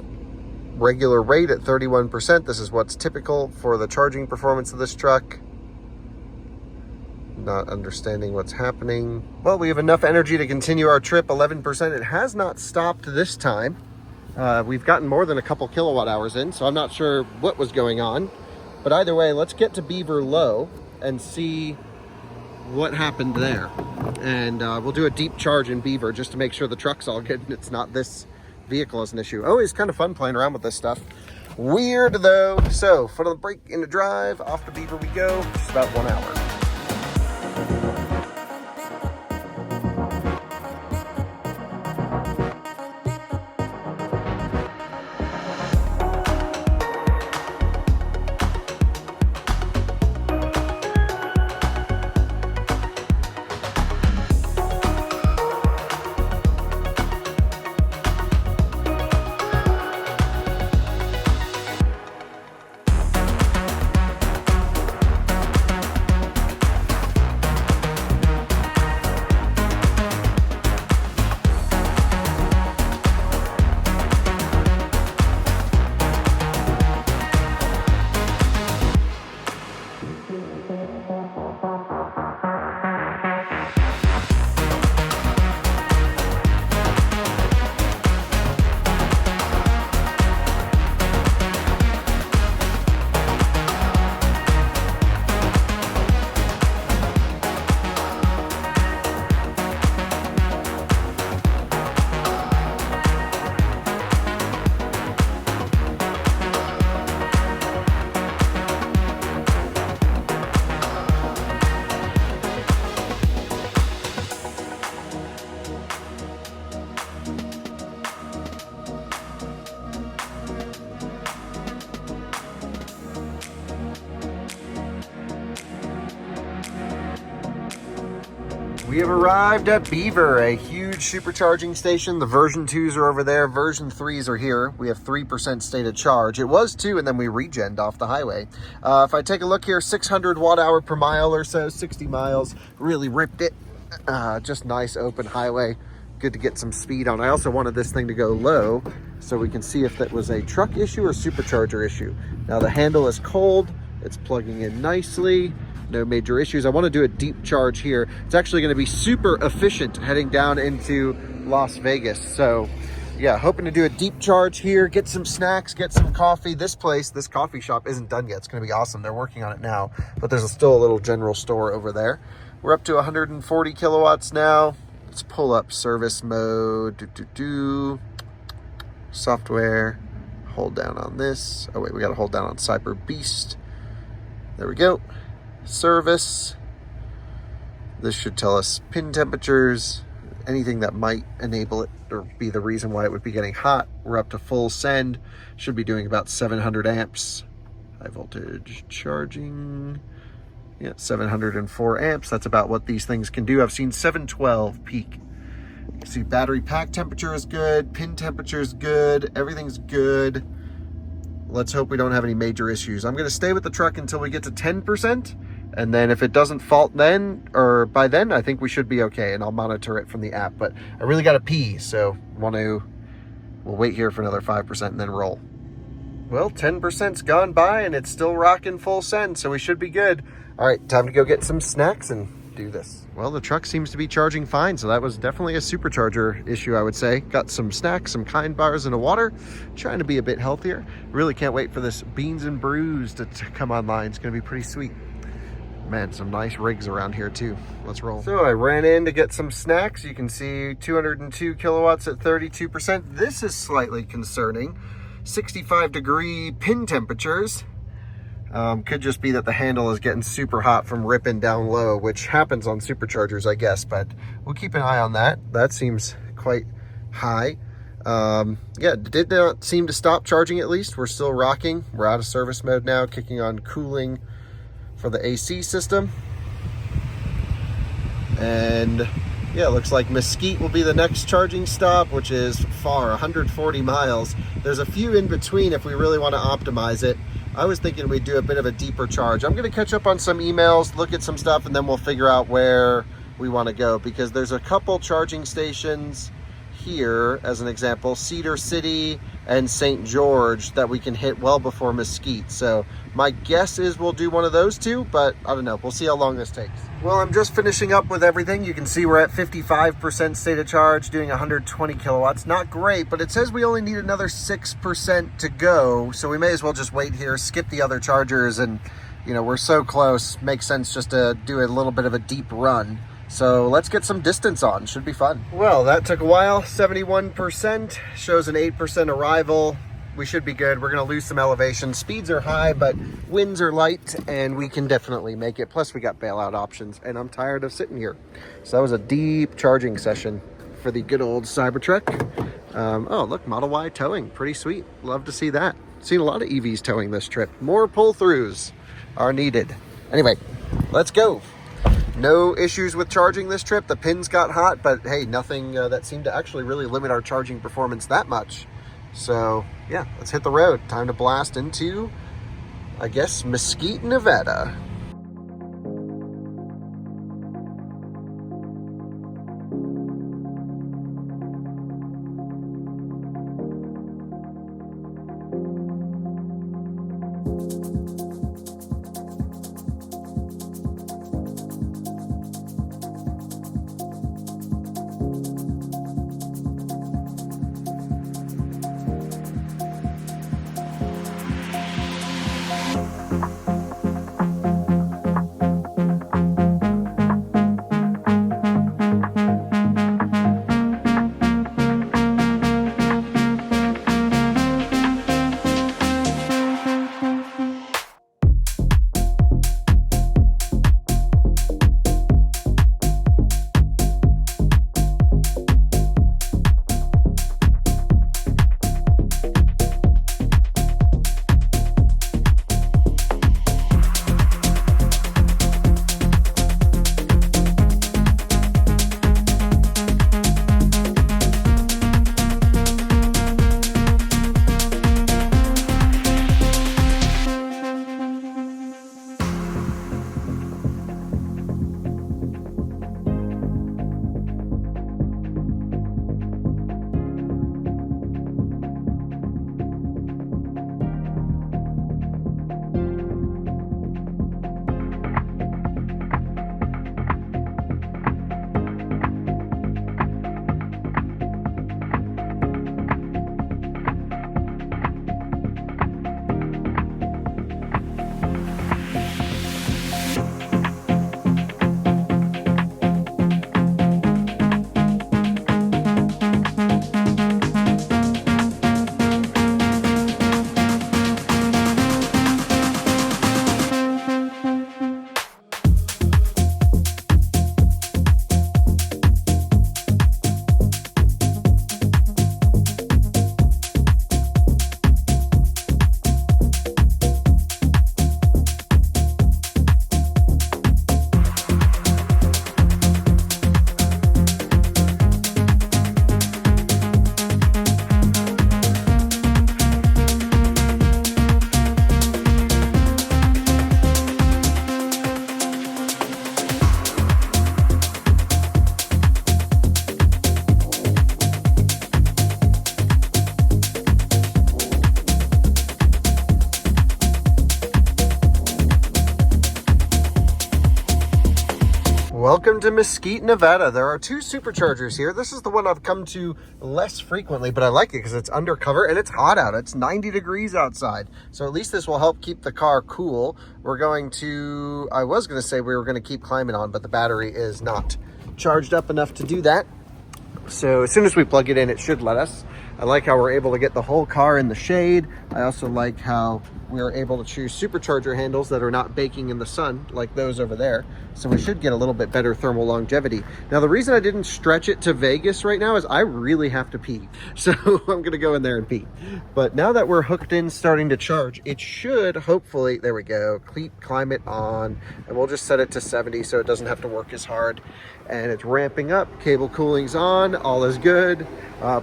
regular rate at 31%. This is what's typical for the charging performance of this truck. Not understanding what's happening. Well, we have enough energy to continue our trip, 11%. It has not stopped this time. We've gotten more than a couple kilowatt hours in, so I'm not sure what was going on. But either way, let's get to Beaver Low and see what happened there. And we'll do a deep charge in Beaver just to make sure the truck's all good and it's not this vehicle as an issue. Always kind of fun playing around with this stuff. Weird though. So foot on the brake into drive, off to Beaver we go. Just about 1 hour. We have arrived at Beaver, a huge supercharging station. The version 2s are over there. Version 3s are here. We have 3% stated charge. It was 2, and then we regened off the highway. If I take a look here, 600 watt hour per mile or so, 60 miles. Really ripped it. Just nice open highway. good to get some speed on. I also wanted this thing to go low so we can see if that was a truck issue or supercharger issue. Now the handle is cold, it's plugging in nicely, no major issues. I want to do a deep charge here. It's actually going to be super efficient heading down into Las Vegas. So yeah, hoping to do a deep charge here, get some snacks, get some coffee. This coffee shop isn't done yet. It's going to be awesome. They're working on it now, but there's still a little general store over there. We're up to 140 kilowatts now. Let's pull up service mode. Software. Hold down on this. Oh wait, we got to hold down on Cyberbeast. There we go. Service. This should tell us pin temperatures, anything that might enable it or be the reason why it would be getting hot. We're up to full send. Should be doing about 700 amps. High voltage charging. Yeah, 704 amps. That's about what these things can do. I've seen 712 peak. See, battery pack temperature is good. Pin temperature is good. Everything's good. Let's hope we don't have any major issues. I'm going to stay with the truck until we get to 10%. And then if it doesn't fault then, or by then, I think we should be okay. And I'll monitor it from the app. But I really got to pee. So we'll wait here for another 5% and then roll. Well, 10%'s gone by and it's still rocking full send. So we should be good. All right, time to go get some snacks and do this. Well, the truck seems to be charging fine, so that was definitely a supercharger issue, I would say. Got some snacks, some Kind bars, and a water. Trying to be a bit healthier. Really can't wait for this Beans and Brews to come online. It's going to be pretty sweet. Man, some nice rigs around here too. Let's roll. So I ran in to get some snacks. You can see 202 kilowatts at 32%. This is slightly concerning. 65-degree pin temperatures. Could just be that the handle is getting super hot from ripping down low, which happens on superchargers, I guess, but we'll keep an eye on that. That seems quite high. Yeah, did not seem to stop charging at least. We're still rocking. We're out of service mode now, kicking on cooling for the AC system. And yeah, it looks like Mesquite will be the next charging stop, which is far, 140 miles. There's a few in between if we really want to optimize it. I was thinking we'd do a bit of a deeper charge. I'm going to catch up on some emails, look at some stuff, and then we'll figure out where we want to go, because there's a couple charging stations here, as an example, Cedar City and St. George, that we can hit well before Mesquite. So my guess is we'll do one of those two, but I don't know. We'll see how long this takes. Well, I'm just finishing up with everything. You can see we're at 55% state of charge, doing 120 kilowatts. Not great, but it says we only need another 6% to go. So we may as well just wait here, skip the other chargers, and you know, we're so close. Makes sense just to do a little bit of a deep run. So let's get some distance on. Should be fun. Well, that took a while. 71%, shows an 8% arrival. We should be good. We're going to lose some elevation. Speeds are high, but winds are light, and we can definitely make it. Plus, we got bailout options, and I'm tired of sitting here. So that was a deep charging session for the good old Cybertruck. Oh, look, Model Y towing. Pretty sweet. Love to see that. Seen a lot of EVs towing this trip. More pull-throughs are needed. Anyway, let's go. No issues with charging this trip. The pins got hot, but hey, nothing that seemed to actually really limit our charging performance that much. So yeah, let's hit the road. Time to blast into, I guess, Mesquite, Nevada. Welcome to Mesquite, Nevada. There are two superchargers here. This is the one I've come to less frequently, but I like it because it's undercover and it's hot out. It's 90 degrees outside. So at least this will help keep the car cool. We're going to, I was going to say we were going to keep climbing on, but the battery is not charged up enough to do that. So as soon as we plug it in, it should let us. I like how we're able to get the whole car in the shade. I also like how we're able to choose supercharger handles that are not baking in the sun like those over there. So we should get a little bit better thermal longevity. Now, the reason I didn't stretch it to Vegas right now is I really have to pee. So I'm gonna go in there and pee. But now that we're hooked in, starting to charge, it should hopefully, there we go, keep climate on. And we'll just set it to 70 so it doesn't have to work as hard. And it's ramping up, cable cooling's on, all is good.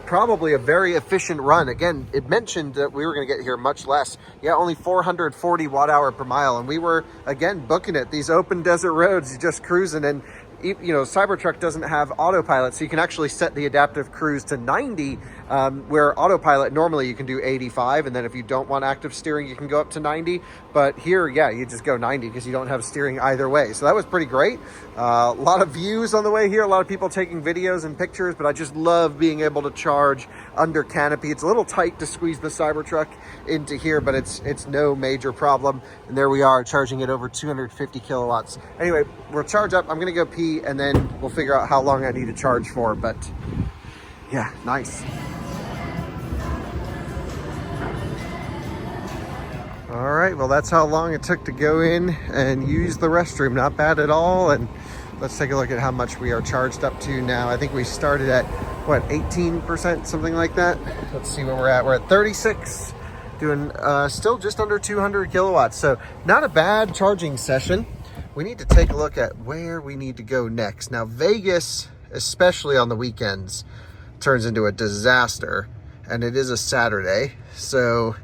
Probably a very efficient run. Again, it mentioned that we were gonna get here much less. Yeah, only 440 watt-hour per mile. And we were, again, booking it. These open desert roads, just cruising. And you know, Cybertruck doesn't have autopilot, so you can actually set the adaptive cruise to 90, where autopilot, normally you can do 85, and then if you don't want active steering, you can go up to 90. But here, yeah, you just go 90 because you don't have steering either way. So that was pretty great. A lot of views on the way here, a lot of people taking videos and pictures, but I just love being able to charge under canopy. It's a little tight to squeeze the Cybertruck into here, but it's no major problem. And there we are, charging it over 250 kilowatts. Anyway, we'll charge up. I'm gonna go pee, and then we'll figure out how long I need to charge for, but yeah, nice. All right, well, that's how long it took to go in and use the restroom. Not bad at all. And let's take a look at how much we are charged up to now. I think we started at, what, 18%, something like that? Let's see where we're at. We're at 36, doing still just under 200 kilowatts. So not a bad charging session. We need to take a look at where we need to go next. Now, Vegas, especially on the weekends, turns into a disaster, and it is a Saturday. So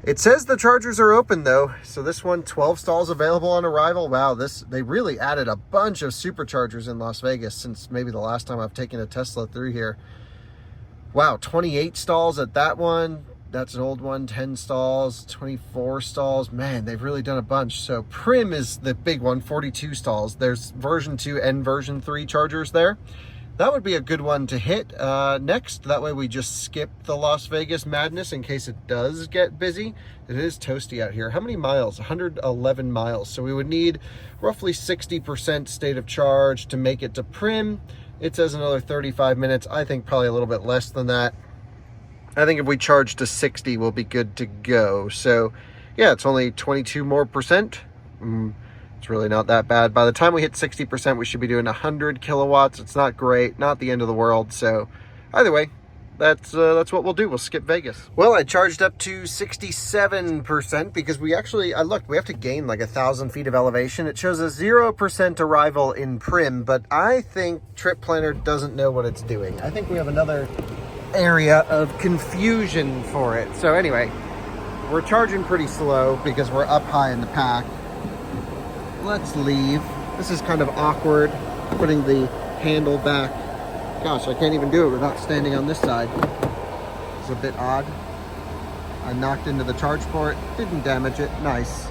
it says the chargers are open though. So this one, 12 stalls available on arrival. Wow, they really added a bunch of superchargers in Las Vegas since maybe the last time I've taken a Tesla through here. Wow, 28 stalls at that one. That's an old one, 10 stalls, 24 stalls. Man, they've really done a bunch. So Primm is the big one, 42 stalls. There's version 2 and version 3 chargers there. That would be a good one to hit next. That way we just skip the Las Vegas madness in case it does get busy. It is toasty out here. How many miles? 111 miles. So we would need roughly 60% state of charge to make it to Primm. It says another 35 minutes. I think probably a little bit less than that. I think if we charge to 60, we'll be good to go. So yeah, it's only 22% more. It's really not that bad. By the time we hit 60%, we should be doing 100 kilowatts. It's not great, not the end of the world. So either way, that's what we'll do. We'll skip Vegas. Well, I charged up to 67% because I looked, we have to gain like 1,000 feet of elevation. It shows a 0% arrival in Primm, but I think Trip Planner doesn't know what it's doing. I think we have another area of confusion for it. So anyway, we're charging pretty slow because we're up high in the pack. Let's leave. This is kind of awkward, putting the handle back. Gosh, I can't even do it without standing on this side. It's a bit odd. I knocked into the charge port, didn't damage it. Nice.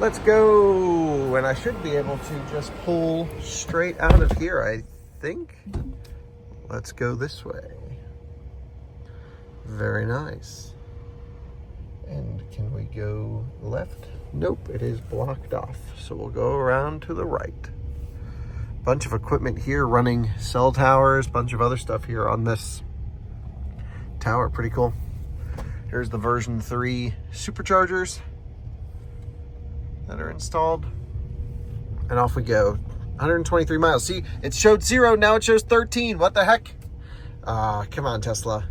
Let's go. And I should be able to just pull straight out of here, I think. Let's go this way. Very nice. And can we go left? Nope, it is blocked off. So we'll go around to the right. Bunch of equipment here running cell towers, bunch of other stuff here on this tower. Pretty cool. Here's the version 3 superchargers that are installed. And off we go. 123 miles. See, it showed 0, now it shows 13. What the heck? Come on, Tesla.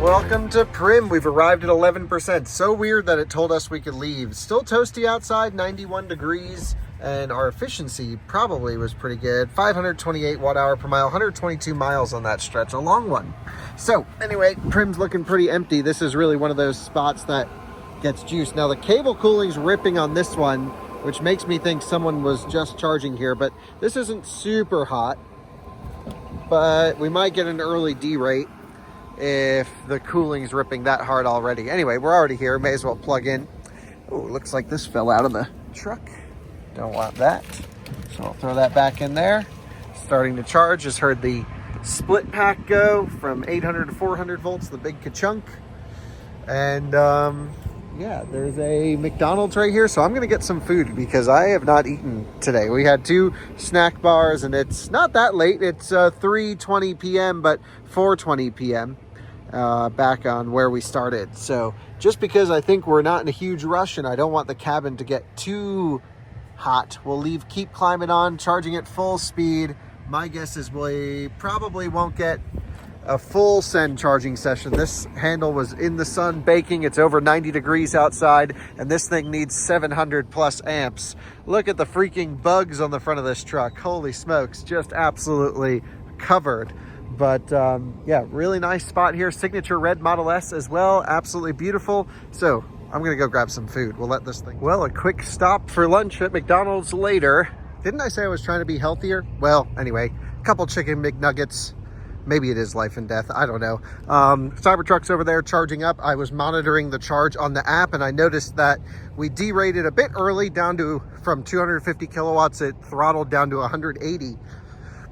Welcome to Primm. We've arrived at 11%. So weird that it told us we could leave. Still toasty outside, 91 degrees, and our efficiency probably was pretty good. 528 watt-hour per mile, 122 miles on that stretch, a long one. So anyway, Primm's looking pretty empty. This is really one of those spots that gets juice. Now the cable cooling's ripping on this one, which makes me think someone was just charging here, but this isn't super hot. But we might get an early D-rate if the cooling's ripping that hard already. Anyway, we're already here, may as well plug in. Oh, looks like this fell out of the truck. Don't want that. So I'll throw that back in there. Starting to charge. Just heard the split pack go from 800 to 400 volts, the big ka-chunk. And yeah, there's a McDonald's right here. So I'm gonna get some food because I have not eaten today. We had 2 snack bars and it's not that late. It's 3:20 p.m. but 4:20 p.m. Back on where we started. So just because I think we're not in a huge rush and I don't want the cabin to get too hot, we'll keep climbing on, charging at full speed. My guess is we probably won't get a full send charging session. This handle was in the sun baking. It's over 90 degrees outside and this thing needs 700 plus amps. Look at the freaking bugs on the front of this truck. Holy smokes, just absolutely covered. But yeah, really nice spot here. Signature red Model S as well. Absolutely beautiful. So I'm gonna go grab some food. We'll let this thing. Well, a quick stop for lunch at McDonald's later. Didn't I say I was trying to be healthier? Well, anyway, a couple chicken McNuggets. Maybe it is life and death. I don't know. Cybertruck's over there charging up. I was monitoring the charge on the app and I noticed that we derated a bit early down to, from 250 kilowatts, it throttled down to 180.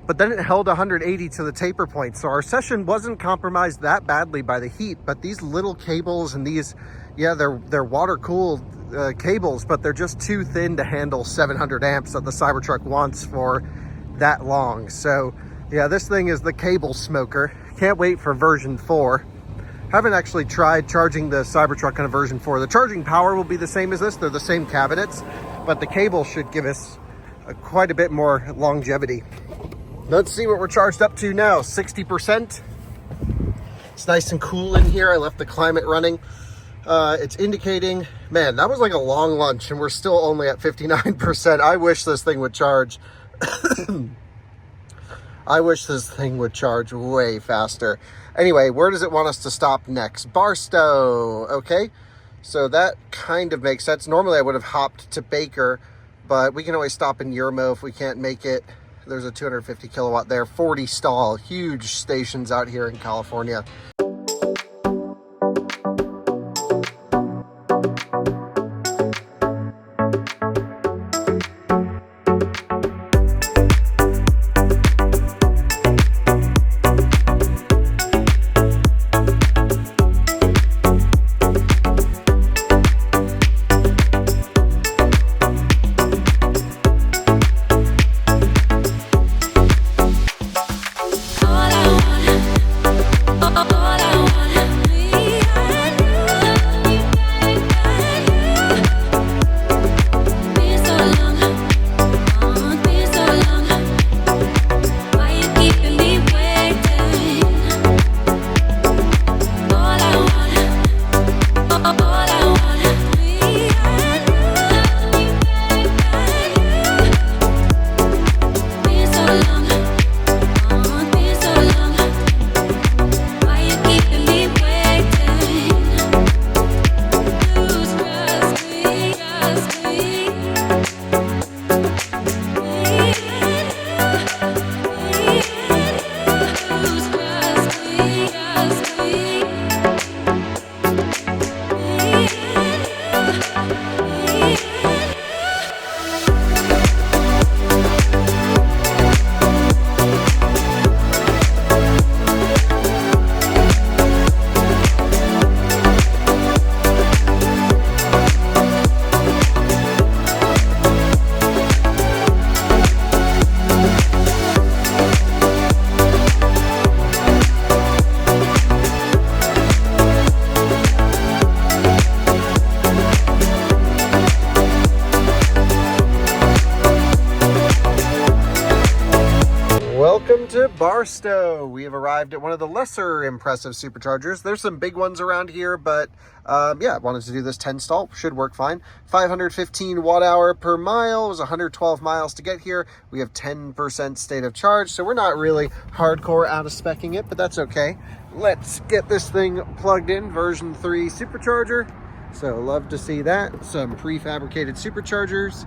But then it held 180 to the taper point. So our session wasn't compromised that badly by the heat, but these little cables and these, yeah, they're water cooled cables, but they're just too thin to handle 700 amps that the Cybertruck wants for that long. So yeah, this thing is the cable smoker. Can't wait for version 4. Haven't actually tried charging the Cybertruck on a version 4. The charging power will be the same as this. They're the same cabinets, but the cable should give us quite a bit more longevity. Let's see what we're charged up to now. 60%. It's nice and cool in here. I left the climate running. It's indicating, man, that was like a long lunch and we're still only at 59%. I wish this thing would charge. I wish this thing would charge way faster. Anyway, where does it want us to stop next? Barstow, okay. So that kind of makes sense. Normally I would have hopped to Baker, but we can always stop in Yermo if we can't make it. There's a 250 kilowatt there, 40 stall, huge stations out here in California. All I want Barstow. We have arrived at one of the lesser impressive superchargers. There's some big ones around here, but yeah, I wanted to do this 10 stall. Should work fine. 515 watt hour per mile. It was 112 miles to get here. We have 10% state of charge, so we're not really hardcore out of specking it, but that's okay. Let's get this thing plugged in. Version 3 supercharger. So love to see that. Some prefabricated superchargers,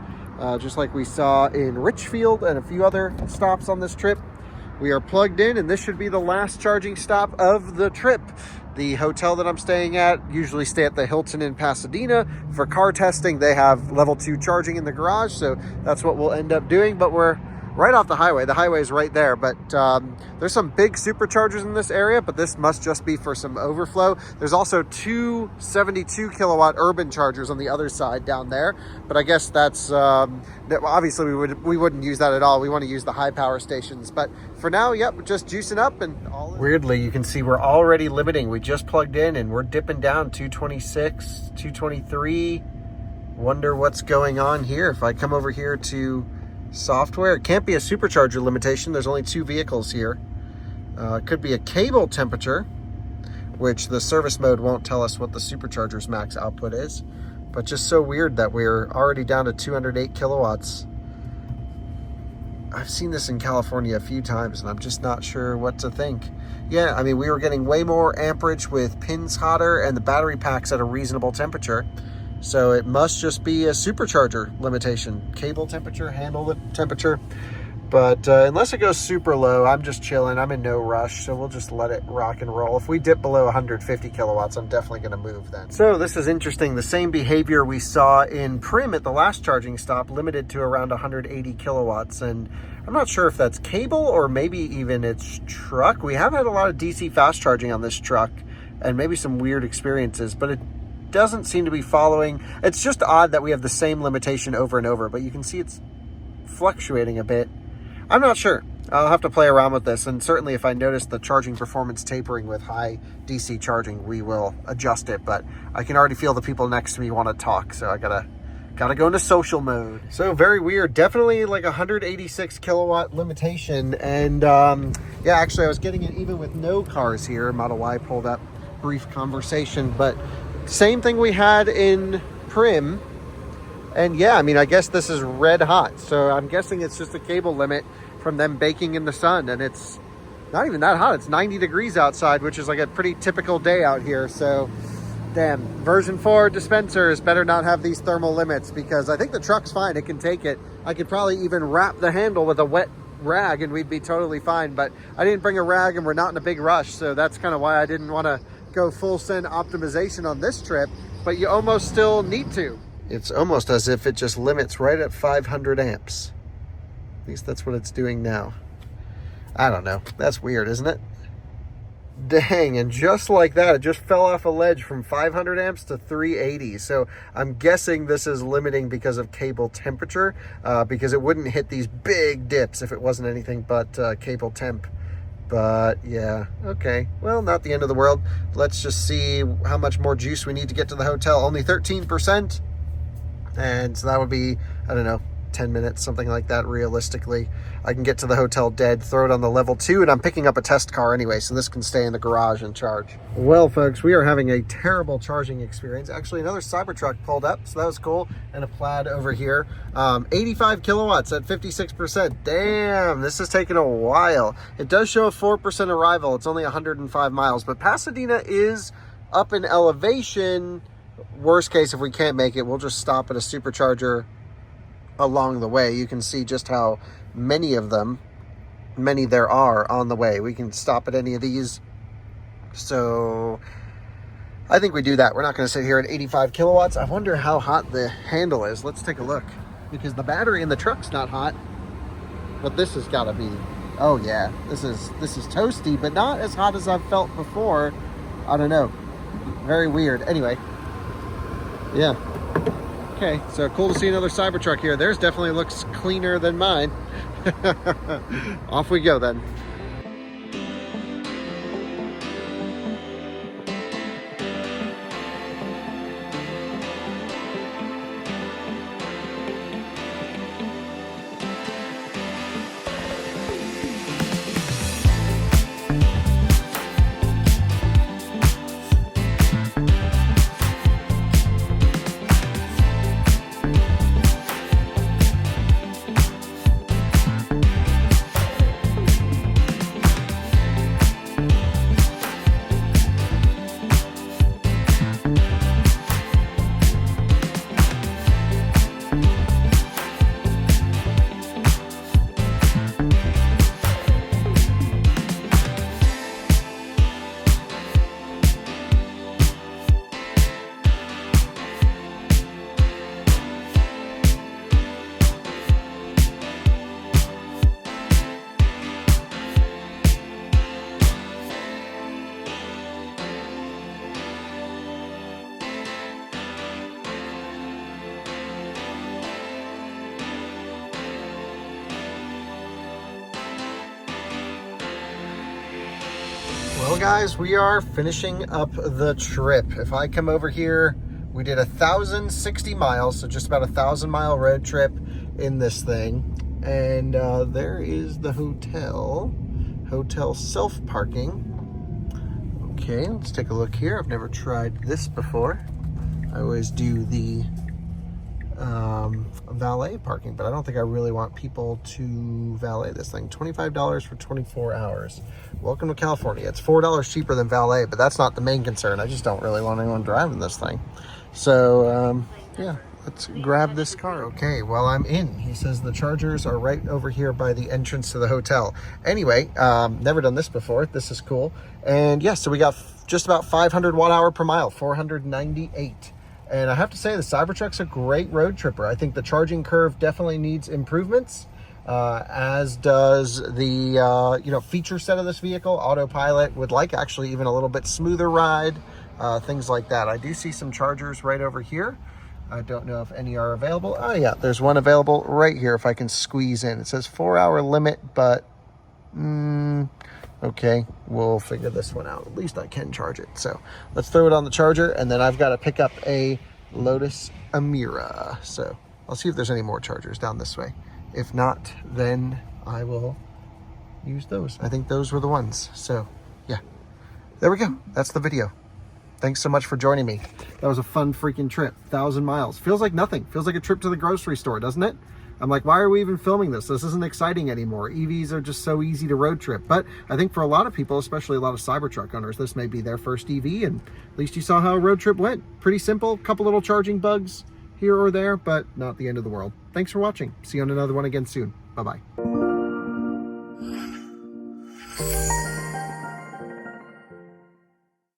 just like we saw in Richfield and a few other stops on this trip. We are plugged in, and this should be the last charging stop of the trip. The hotel that I'm staying at, usually stay at the Hilton in Pasadena. For car testing, they have level 2 charging in the garage, so that's what we'll end up doing. But we're right off the highway. The highway is right there, but there's some big superchargers in this area, but this must just be for some overflow. There's also 2 72 kilowatt urban chargers on the other side down there, but I guess that's obviously we wouldn't use that at all. We want to use the high power stations, but for now, yep, we're just juicing up. And weirdly, you can see we're already limiting. We just plugged in and we're dipping down 226, 223. Wonder what's going on here. If I come over here to software, it can't be a supercharger limitation. There's only 2 vehicles here. It could be a cable temperature, which the service mode won't tell us what the supercharger's max output is, but just so weird that we're already down to 208 kilowatts. I've seen this in California a few times and I'm just not sure what to think. Yeah, I mean, we were getting way more amperage with pins hotter and the battery packs at a reasonable temperature. So it must just be a supercharger limitation. Cable temperature, handle temperature. But unless it goes super low, I'm just chilling. I'm in no rush, so we'll just let it rock and roll. If we dip below 150 kilowatts, I'm definitely going to move then. So this is interesting. The same behavior we saw in Primm at the last charging stop, limited to around 180 kilowatts. And I'm not sure if that's cable or maybe even it's truck. We have had a lot of DC fast charging on this truck and maybe some weird experiences, but it doesn't seem to be following. It's just odd that we have the same limitation over and over, but you can see it's fluctuating a bit. I'm not sure. I'll have to play around with this, and certainly if I notice the charging performance tapering with high DC charging, we will adjust it. But I can already feel the people next to me want to talk, so I gotta go into social mode. So very weird. Definitely like 186 kilowatt limitation, and yeah, actually I was getting it even with no cars here. Model Y pulled up, brief conversation, but same thing we had in Primm. And yeah, I mean, I guess this is red hot. So I'm guessing it's just a cable limit from them baking in the sun. And it's not even that hot. It's 90 degrees outside, which is like a pretty typical day out here. So damn, version 4 dispensers better not have these thermal limits, because I think the truck's fine. It can take it. I could probably even wrap the handle with a wet rag and we'd be totally fine. But I didn't bring a rag and we're not in a big rush. So that's kind of why I didn't want to go full send optimization on this trip, but you almost still need to. It's almost as if it just limits right at 500 amps. At least that's what it's doing now. I don't know. That's weird, isn't it? Dang, and just like that, it just fell off a ledge from 500 amps to 380. So I'm guessing this is limiting because of cable temperature, because it wouldn't hit these big dips if it wasn't anything but cable temp. But yeah, okay. Well, not the end of the world. Let's just see how much more juice we need to get to the hotel. Only 13%. And so that would be, I don't know, 10 minutes, something like that, realistically. I can get to the hotel dead, throw it on the level 2, and I'm picking up a test car anyway, so this can stay in the garage and charge. Well, folks, we are having a terrible charging experience. Actually, another Cybertruck pulled up, so that was cool, and a Plaid over here. 85 kilowatts at 56%. Damn, this is taking a while. It does show a 4% arrival. It's only 105 miles, but Pasadena is up in elevation. Worst case, if we can't make it, we'll just stop at a supercharger along the way. You can see just how many there are on the way. We can stop at any of these. So I think we do that. We're not going to sit here at 85 kilowatts. I wonder how hot the handle is. Let's take a look, because the battery in the truck's not hot, but this has got to be, oh yeah, this is toasty, but not as hot as I've felt before. I don't know, very weird. Anyway, yeah. Okay, so cool to see another Cybertruck here. Theirs definitely looks cleaner than mine. Off we go then. guys, we are finishing up the trip. If I come over here, we did 1,060 miles, so just about 1,000-mile road trip in this thing. And there is the hotel self-parking. Okay, let's take a look here. I've never tried this before. I always do the valet parking, but I don't think I really want people to valet this thing. $25 for 24 hours. Welcome to California. It's $4 cheaper than valet, but that's not the main concern. I just don't really want anyone driving this thing. So, yeah, let's grab this car. Okay, well, I'm in. He says the chargers are right over here by the entrance to the hotel. Anyway, never done this before. This is cool. And yeah, so we got just about 500 watt-hour per mile, 498. And I have to say, the Cybertruck's a great road tripper. I think the charging curve definitely needs improvements, as does the feature set of this vehicle. Autopilot would like actually even a little bit smoother ride, things like that. I do see some chargers right over here. I don't know if any are available. Oh yeah, there's one available right here if I can squeeze in. It says 4-hour limit, but okay, we'll figure this one out. At least I can charge it. So let's throw it on the charger, and then I've got to pick up a Lotus Emira. So I'll see if there's any more chargers down this way. If not, then I will use those. I think those were the ones. So yeah, there we go. That's the video. Thanks so much for joining me. That was a fun freaking trip. 1,000 miles. Feels like nothing. Feels like a trip to the grocery store, doesn't it? I'm like, why are we even filming this? This isn't exciting anymore. EVs are just so easy to road trip. But I think for a lot of people, especially a lot of Cybertruck owners, this may be their first EV, and at least you saw how a road trip went. Pretty simple, couple little charging bugs here or there, but not the end of the world. Thanks for watching. See you on another one again soon. Bye-bye.